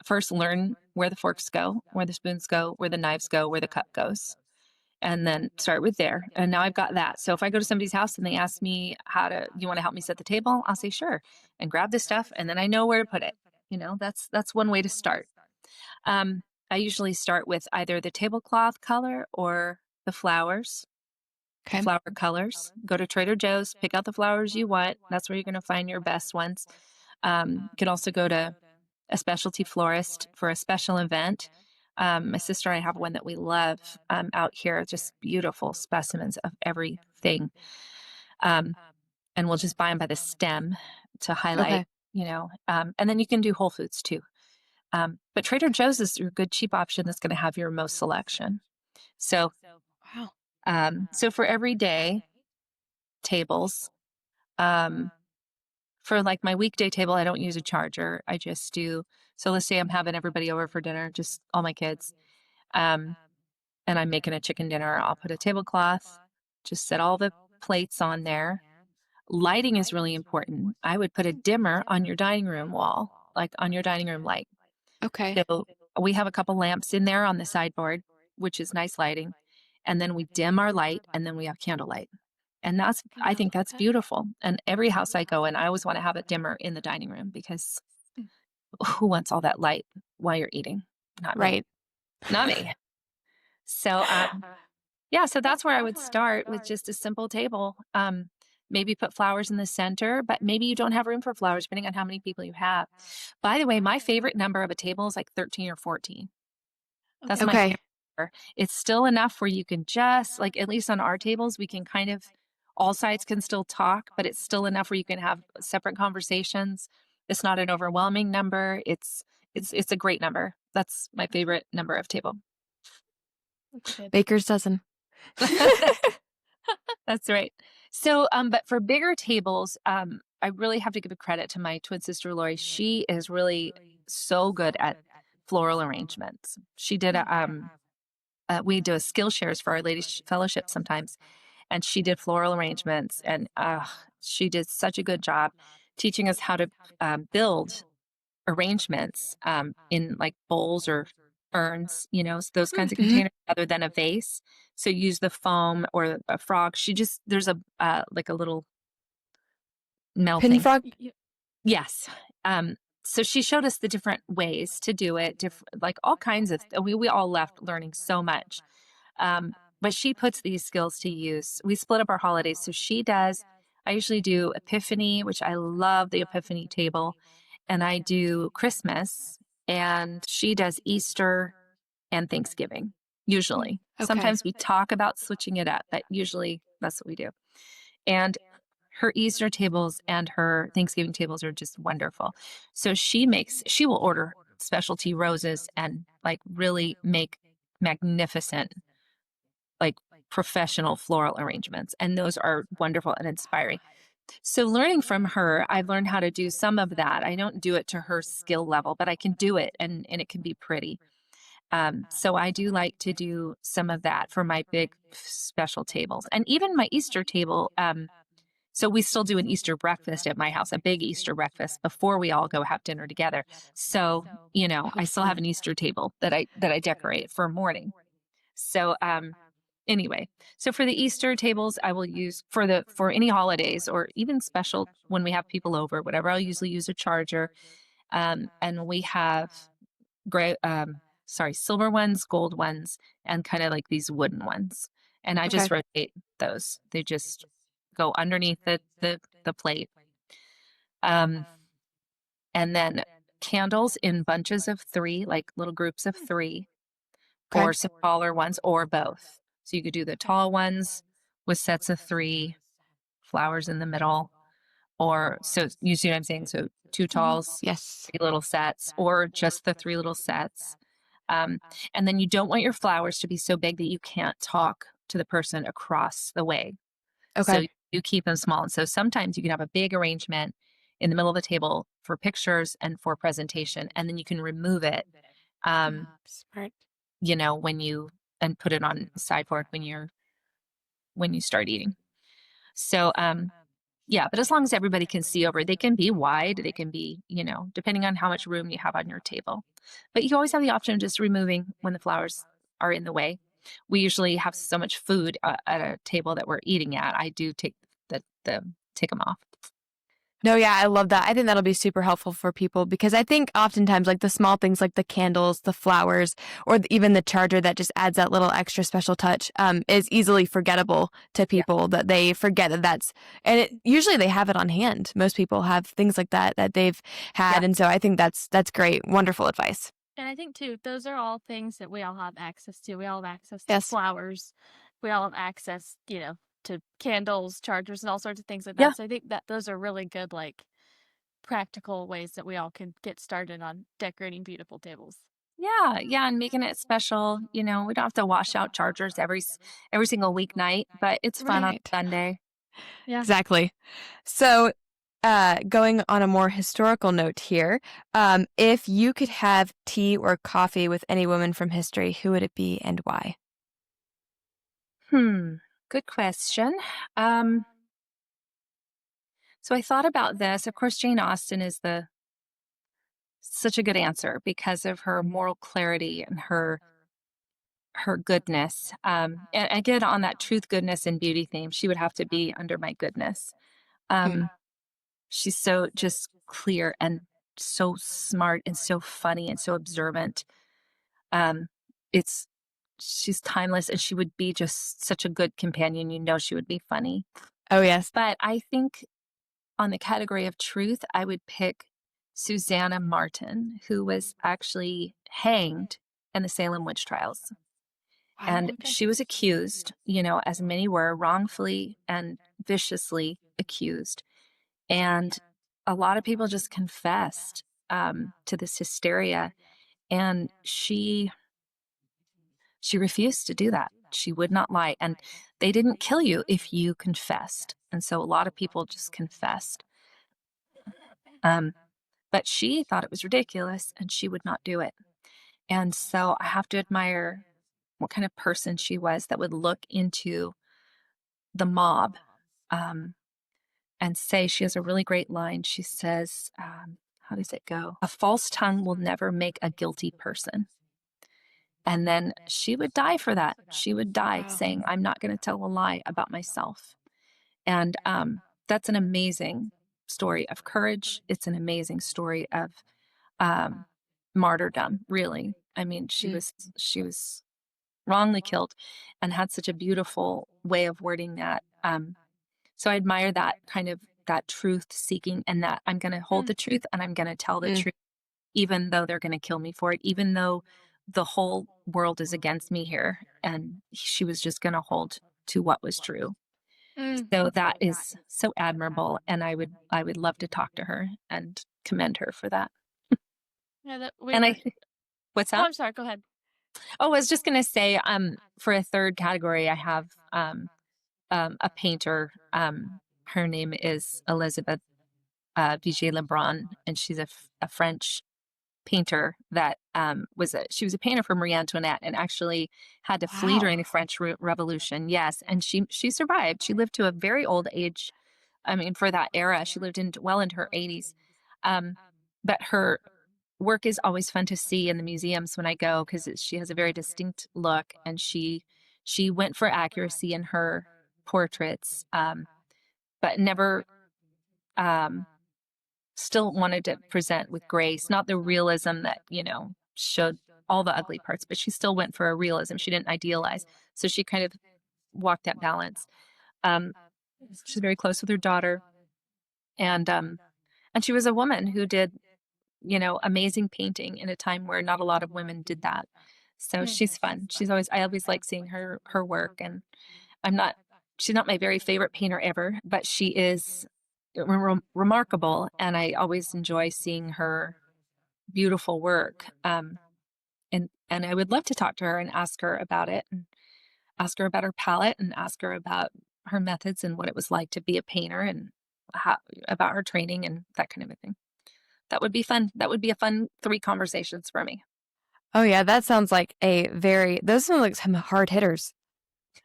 first learn where the forks go, where the spoons go, where the knives go, where the cup goes, and then start with there. And now I've got that. So if I go to somebody's house and they ask me you want to help me set the table? I'll say, sure, and grab this stuff. And then I know where to put it. That's one way to start. I usually start with either the tablecloth color or the flowers. Okay. Flower colors. Go to Trader Joe's, pick out the flowers you want. That's where you're going to find your best ones. You can also go to a specialty florist for a special event. My sister and I have one that we love out here, just beautiful specimens of everything. And we'll just buy them by the stem to highlight, and then you can do Whole Foods too. But Trader Joe's is a good cheap option that's going to have your most selection. So, so for everyday tables, for like my weekday table, I don't use a charger. I just do. So let's say I'm having everybody over for dinner, just all my kids. and I'm making a chicken dinner, I'll put a tablecloth, just set all the plates on there. Lighting is really important. I would put a dimmer on your dining room wall, like on your dining room light. Okay. So we have a couple lamps in there on the sideboard, which is nice lighting. And then we dim our light, and then we have candlelight. And I think that's beautiful. And every house I go in, I always want to have a dimmer in the dining room, because who wants all that light while you're eating? Not me. Right. Not me. So, yeah, so that's where I would start, with just a simple table. Maybe put flowers in the center, but maybe you don't have room for flowers, depending on how many people you have. By the way, my favorite number of a table is like 13 or 14. That's my Okay. favorite number. It's still enough where you can just, like, at least on our tables, we can kind of, all sides can still talk, but it's still enough where you can have separate conversations. It's not an overwhelming number. It's a great number. That's my favorite number of table. Baker's dozen. That's right. So, but for bigger tables, I really have to give a credit to my twin sister, Lori. She is really so good at floral arrangements. She did we do a skill shares for our ladies fellowship sometimes, and she did floral arrangements, and she did such a good job teaching us how to build arrangements in like bowls or urns, those kinds of containers, other than a vase. So use the foam or a frog. There's a like a little metal Pin thing. frog? Yes. So she showed us the different ways to do it, like all kinds of, we all left learning so much. But she puts these skills to use. We split up our holidays. So I usually do Epiphany, which I love the Epiphany table. And I do Christmas, and she does Easter and Thanksgiving, usually. Okay. Sometimes we talk about switching it up, but usually that's what we do. And her Easter tables and her Thanksgiving tables are just wonderful. So she will order specialty roses and like really make magnificent, like professional floral arrangements. And those are wonderful and inspiring. So learning from her, I've learned how to do some of that. I don't do it to her skill level, but I can do it, and it can be pretty. So I do like to do some of that for my big special tables. And even my Easter table, so we still do an Easter breakfast at my house, a big Easter breakfast before we all go have dinner together. So, I still have an Easter table that I decorate for morning. So, anyway, so for the Easter tables, I will use for any holidays or even special when we have people over, whatever, I'll usually use a charger. And we have silver ones, gold ones, and kind of like these wooden ones. And I just rotate those. They just go underneath the plate. And then candles in bunches of 3, like little groups of 3, or some taller ones, or both. So you could do the tall ones with sets of 3, flowers in the middle, or, so you see what I'm saying? So 2 talls, Yes. 3 little sets, or just the 3 little sets. And then you don't want your flowers to be so big that you can't talk to the person across the way. Okay. So you keep them small. And so sometimes you can have a big arrangement in the middle of the table for pictures and for presentation, and then you can remove it. Smart. And put it on the sideboard when you start eating. So, yeah, but as long as everybody can see over, they can be wide, they can be, depending on how much room you have on your table. But you always have the option of just removing when the flowers are in the way. We usually have so much food at a table that we're eating at. I do take them off. No, yeah, I love that. I think that'll be super helpful for people, because I think oftentimes like the small things like the candles, the flowers, or even the charger that just adds that little extra special touch is easily forgettable to people, that they forget and usually they have it on hand. Most people have things like that they've had. And so I think that's great. Wonderful advice. And I think too, those are all things that we all have access to. We all have access to flowers. We all have access, to candles, chargers, and all sorts of things like that. Yeah. So I think that those are really good, like, practical ways that we all can get started on decorating beautiful tables. Yeah, and making it special. We don't have to wash out chargers every single weeknight, but it's fun on Right. Sunday. Yeah. Exactly. So going on a more historical note here, if you could have tea or coffee with any woman from history, who would it be and why? Good question. So I thought about this. Of course, Jane Austen is such a good answer because of her moral clarity and her goodness. And again, on that truth, goodness, and beauty theme, she would have to be under my goodness. She's so just clear and so smart and so funny and so observant. It's she's timeless, and she would be just such a good companion. You know, she would be funny. Oh, yes. But I think on the category of truth, I would pick Susanna Martin, who was actually hanged in the Salem witch trials. Wow. And she was accused, you know, as many were, wrongfully and viciously accused. And a lot of people just confessed to this hysteria. And she refused to do that. She would not lie. And they didn't kill you if you confessed. And so a lot of people just confessed. But she thought it was ridiculous and she would not do it. And so I have to admire what kind of person she was that would look into the mob and say, she has a really great line. She says, how does it go? A false tongue will never make a guilty person. And then she would die for that. She would die saying, I'm not going to tell a lie about myself. And that's an amazing story of courage. It's an amazing story of martyrdom, really. I mean, she was wrongly killed and had such a beautiful way of wording that. So I admire that kind of that truth seeking, and that I'm going to hold the truth and I'm going to tell the truth, even though they're going to kill me for it, even though the whole world is against me here. And she was just going to hold to what was true. So that is so admirable. And I would love to talk to her and commend her for that. Yeah, what's that? Oh, I'm sorry. Go ahead. Oh, I was just going to say, for a third category, I have a painter. Her name is Elizabeth Vigée Lebrun, and she's a French painter that she was a painter for Marie Antoinette, and actually had to flee during the French Revolution. Yes, and she survived. She lived to a very old age. I mean, for that era, she lived well into her 80s. But her work is always fun to see in the museums when I go, because she has a very distinct look, and she went for accuracy in her portraits, but never still wanted to present with grace, not the realism that, you know, showed all the ugly parts, but she still went for a realism. She didn't idealize. So she kind of walked that balance. She's very close with her daughter. And she was a woman who did, you know, amazing painting in a time where not a lot of women did that. So she's fun. I always like seeing her work. And she's not my very favorite painter ever, but she is remarkable. And I always enjoy seeing her beautiful work. And I would love to talk to her and ask her about it, and ask her about her palette, and ask her about her methods and what it was like to be a painter, and about her training and that kind of a thing. That would be fun. That would be a fun 3 conversations for me. Oh, yeah. That sounds like those sound like some hard hitters.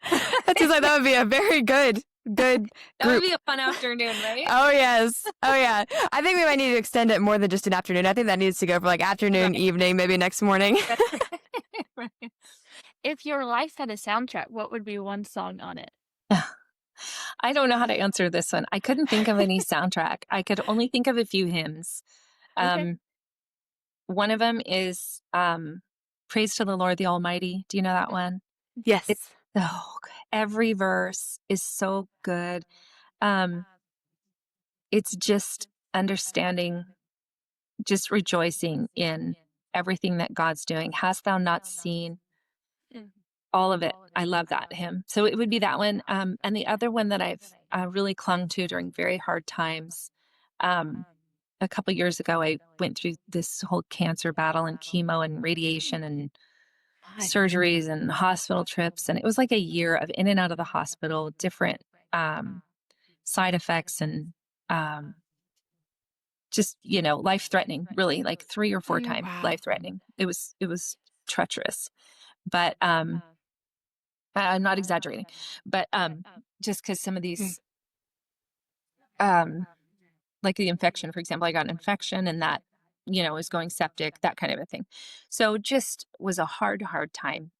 That seems like that would be a very good That group. would be a fun afternoon, right? Oh, yes. Oh, yeah. I think we might need to extend it more than just an afternoon. I think that needs to go for like afternoon, evening, maybe next morning. Right. If your life had a soundtrack, what would be one song on it? I don't know how to answer this one. I couldn't think of any soundtrack. I could only think of a few hymns. Okay. One of them is Praise to the Lord the Almighty. Do you know that one? Yes. It's every verse is so good. It's just understanding, just rejoicing in everything that God's doing. Hast thou not seen? All of it. I love that hymn. So it would be that one. And the other one that I've really clung to during very hard times. A couple years ago, I went through this whole cancer battle and chemo and radiation and surgeries and hospital trips. And it was like a year of in and out of the hospital, different side effects and just, life threatening, really, like 3 or 4 times Wow. life threatening. It was treacherous, but, I'm not exaggerating, but, just because some of Mm. these, um, like the infection, for example, I got an infection and that, is going septic, that kind of a thing. So just was a hard, hard time.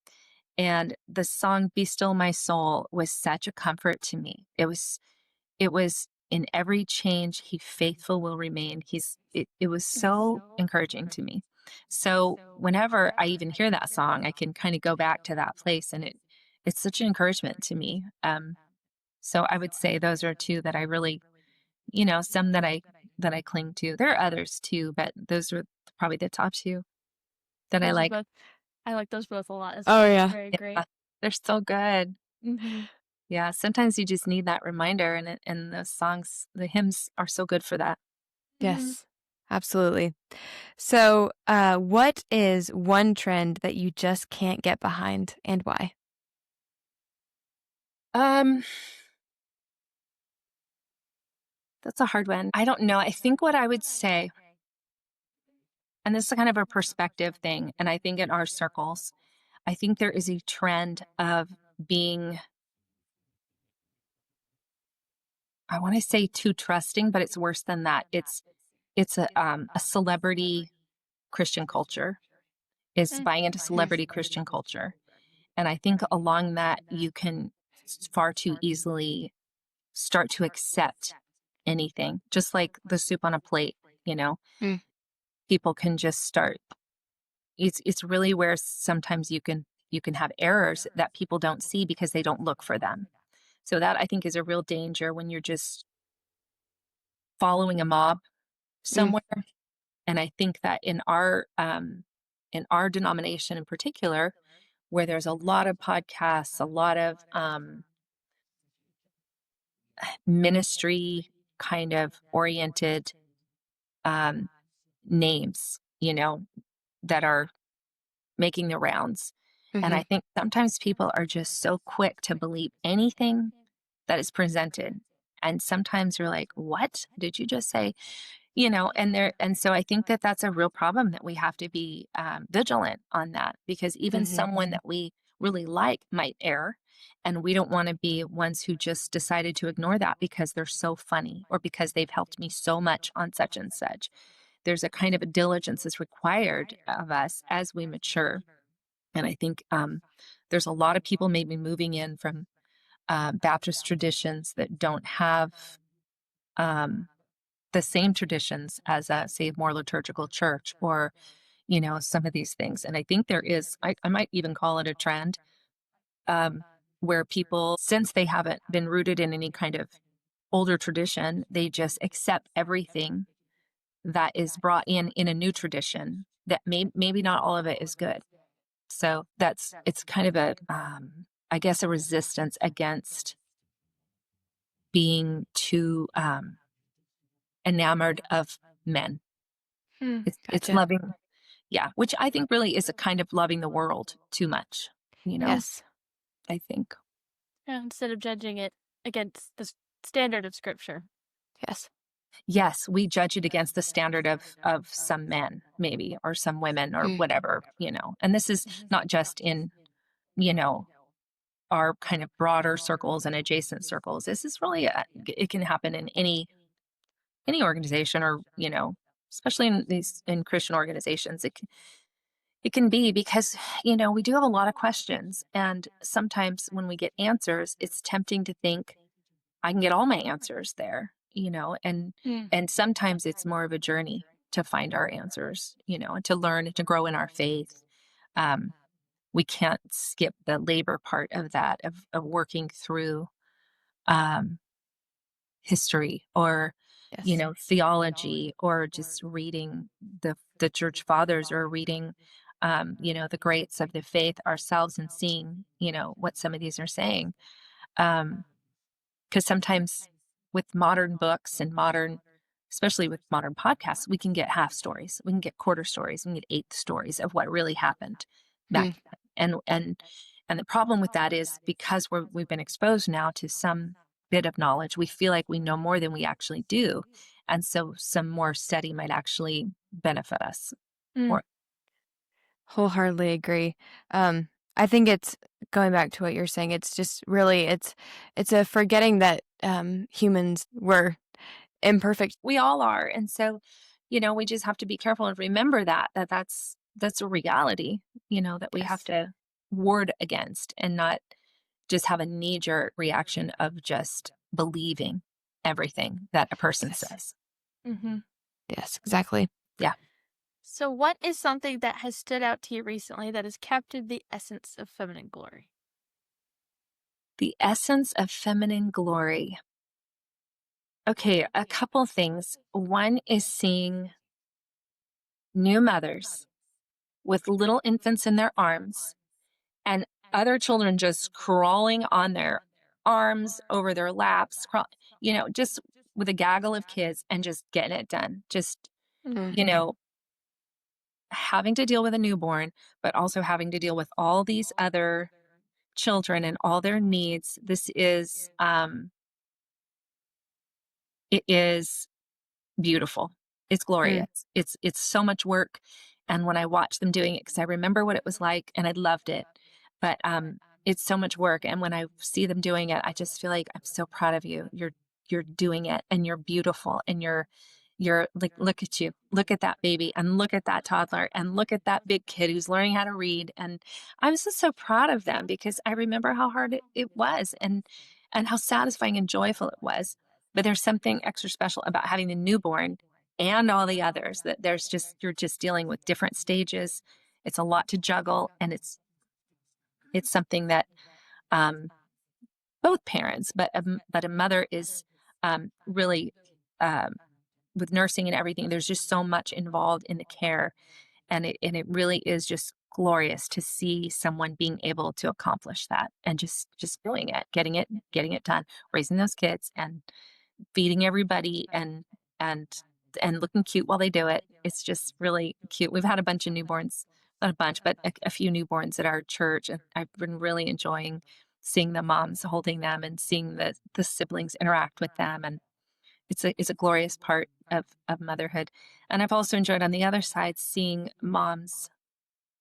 And the song "Be Still My Soul" was such a comfort to me. It was in every change, he faithful will remain. It was so encouraging to me. So whenever I even hear that song, I can kind of go back to that place, and it's such an encouragement to me. So I would say those are two that I really, some that I cling to. There are others too, but those are probably the top two that I Those are like. both I like those both a lot as Oh, well. yeah. Very Yeah, great. they're so good. Mhm. Yeah, sometimes you just need that reminder, and those songs, the hymns are so good for that. Mhm. Yes, absolutely. So, what is one trend that you just can't get behind and why? Um, that's a hard one. I don't know. I think what I would say, and this is kind of a perspective thing, and I think in our circles, I think there is a trend of being, I want to say too trusting, but it's worse than that. It's a celebrity Christian culture, is Mm. buying into celebrity Christian culture. And I think along that you can far too easily start to accept anything, just like the soup on a plate, you know. Mm. People can just start, it's really where sometimes you can have errors that people don't see because they don't look for them. So that I think is a real danger when you're just following a mob Mm. somewhere. And I think that in our denomination in particular, where there's a lot of podcasts, a lot of ministry kind of oriented um, names, that are making the rounds. And Mhm. I think sometimes people are just so quick to believe anything that is presented. And sometimes you're like, what did you just say? And so I think that that's a real problem, that we have to be vigilant on that, because even Mhm. someone that we really like might err, and we don't want to be ones who just decided to ignore that because they're so funny or because they've helped me so much on such and such. There's a kind of a diligence is required of us as we mature. And I think there's a lot of people maybe moving in from Baptist traditions that don't have um, the same traditions as a, say, more liturgical church, or, some of these things. And I think there is, I might even call it a trend, um, where people, since they haven't been rooted in any kind of older tradition, they just accept everything that is brought in a new tradition that maybe not all of it is good. So it's kind of a, I guess, a resistance against being too enamored of men. Hmm. It's Gotcha. loving, yeah, which I think really is a kind of loving the world too much, you know, Yes. I think. Yeah, instead of judging it against the standard of scripture. Yes. Yes, we judge it against the standard of some men, maybe, or some women, or Mm. whatever. And this is not just in, you know, our kind of broader circles and adjacent circles. This is really it can happen in any organization, or, especially in these in Christian organizations. It can be because, we do have a lot of questions, and sometimes when we get answers, it's tempting to think I can get all my answers there, and Hmm. sometimes it's more of a journey to find our answers, and to learn and to grow in our faith. Um, we can't skip the labor part of that, of working through um, history, or Yes. theology, or just reading the church fathers, or reading the greats of the faith ourselves, and seeing what some of these are saying. Because sometimes with modern books and especially with modern podcasts, we can get half stories, we can get quarter stories, we can get eighth stories of what really happened Hmm. back then. And the problem with that is, because we've been exposed now to some bit of knowledge, we feel like we know more than we actually do. And so some more study might actually benefit us. Mm. Wholeheartedly agree. I think it's going back to what you're saying. It's just really, it's a forgetting that humans were imperfect. We all are. And so, we just have to be careful and remember that's a reality, that we have Yes. to ward against and not just have a knee-jerk reaction of just believing everything that a person Yes. says. Mm-hmm. Yes, exactly. Yeah. So, what is something that has stood out to you recently that has captured the essence of feminine glory? The essence of feminine glory. Okay, a couple things. One is seeing new mothers with little infants in their arms and other children just crawling on their arms, over their laps, just with a gaggle of kids and just getting it done. Just, Mm. having to deal with a newborn, but also having to deal with all these other children and all their needs. It is beautiful. It's glorious. It's so much work. And when I watch them doing it, because I remember what it was like and I loved it, but it's so much work. And when I see them doing it, I just feel like I'm so proud of you. You're doing it and you're beautiful and you're like, look at you, look at that baby and look at that toddler and look at that big kid who's learning how to read. And I was just so proud of them because I remember how hard it was and how satisfying and joyful it was. But there's something extra special about having the newborn and all the others that you're just dealing with different stages. It's a lot to juggle, and it's something that both parents, but a mother is really with nursing and everything. There's just so much involved in the care, and it really is just glorious to see someone being able to accomplish that and just doing it, getting it done, raising those kids and feeding everybody and and looking cute while they do it. It's just really cute. We've had a bunch of newborns, not a bunch, but a few newborns at our church, and I've been really enjoying seeing the moms holding them and seeing the siblings interact with them, and it's a glorious part of motherhood. And I've also enjoyed on the other side seeing moms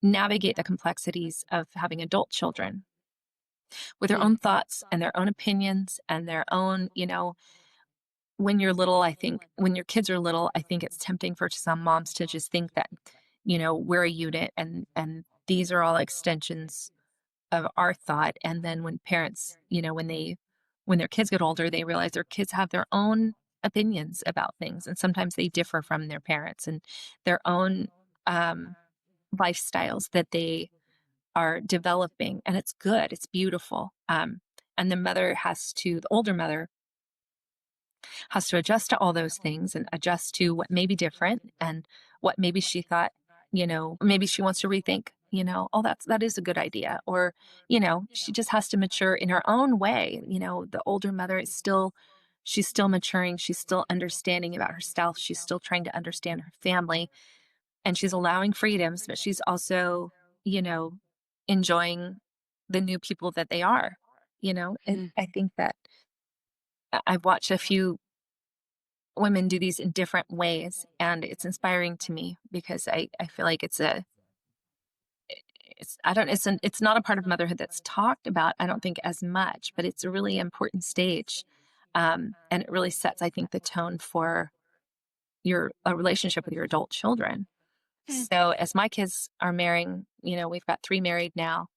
navigate the complexities of having adult children with their own thoughts and their own opinions and their own, when you're little, I think when your kids are little, I think it's tempting for some moms to just think that, we're a unit and these are all extensions of our thought. And then when parents, when their kids get older, they realize their kids have their own opinions about things. And sometimes they differ from their parents and their own lifestyles that they are developing. And it's good. It's beautiful. And the older mother has to adjust to all those things and adjust to what may be different and what maybe she thought, maybe she wants to rethink, oh, that is a good idea. Or, she just has to mature in her own way. The older mother she's still maturing. She's still understanding about herself. She's still trying to understand her family and she's allowing freedoms, but she's also, enjoying the new people that they are, and I think that I've watched a few women do these in different ways and it's inspiring to me because I feel like it's not a part of motherhood that's talked about, I don't think as much, but it's a really important stage. And it really sets, I think, the tone for a relationship with your adult children. So as my kids are marrying, we've got 3 married now.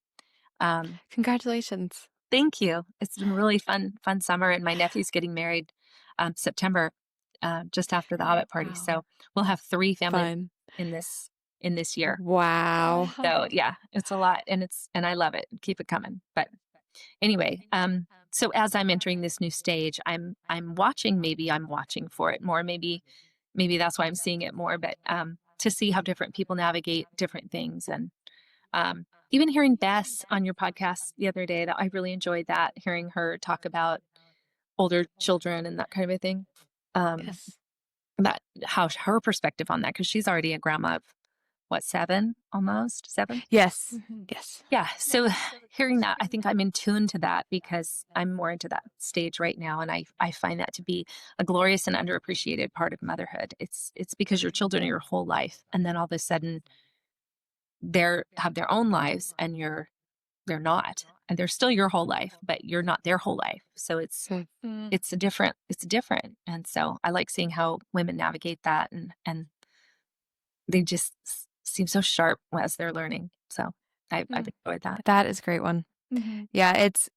Congratulations. Thank you. It's been really fun summer, and my nephew's getting married September, just after the Hobbit party. Wow. So we'll have 3 families Fun. in this year. Wow. So yeah, it's a lot, and I love it. Keep it coming. But anyway, so as I'm entering this new stage, I'm watching. Maybe I'm watching for it more. Maybe that's why I'm seeing it more. But to see how different people navigate different things, and even hearing Bess on your podcast the other day, that I really enjoyed that, hearing her talk about older children and that kind of a thing. Yes. That how her perspective on that, because she's already a grandma of what, 7, almost 7. Yes. Mhm. Yes. Yeah. So hearing that, I think I'm in tune to that because I'm more into that stage right now. And I find that to be a glorious and underappreciated part of motherhood. It's because your children are your whole life. And then all of a sudden have their own lives and they're not. And they're still your whole life, but you're not their whole life. So it's different. And so I like seeing how women navigate that and they just seem so sharp as they're learning. So I've enjoyed that. That is a great one. Mhm. Yeah, it's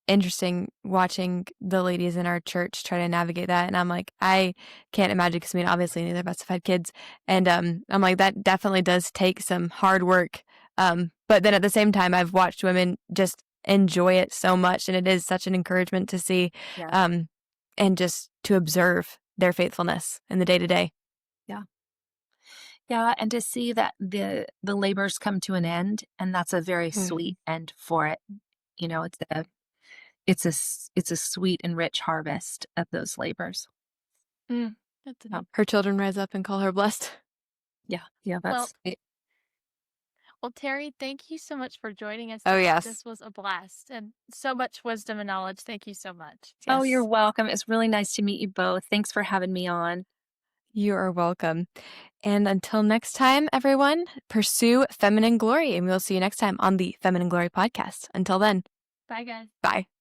interesting watching the ladies in our church try to navigate that. And I'm like, I can't imagine because obviously neither of us have had kids. And I'm like, that definitely does take some hard work. But then at the same time, I've watched women just enjoy it so much. And it is such an encouragement to see and just to observe their faithfulness in the day to day. Yeah, and to see that the labors come to an end, and that's a very sweet end for it. It's a sweet and rich harvest of those labors. That's Her children rise up and call her blessed. Yeah, that's it. Well, Teri, thank you so much for joining us. Oh, yes. This was a blast and so much wisdom and knowledge. Thank you so much. Oh, you're welcome. It's really nice to meet you both. Thanks for having me on. You are welcome. And until next time, everyone, pursue feminine glory. And we'll see you next time on the Feminine Glory podcast. Until then. Bye, guys. Bye.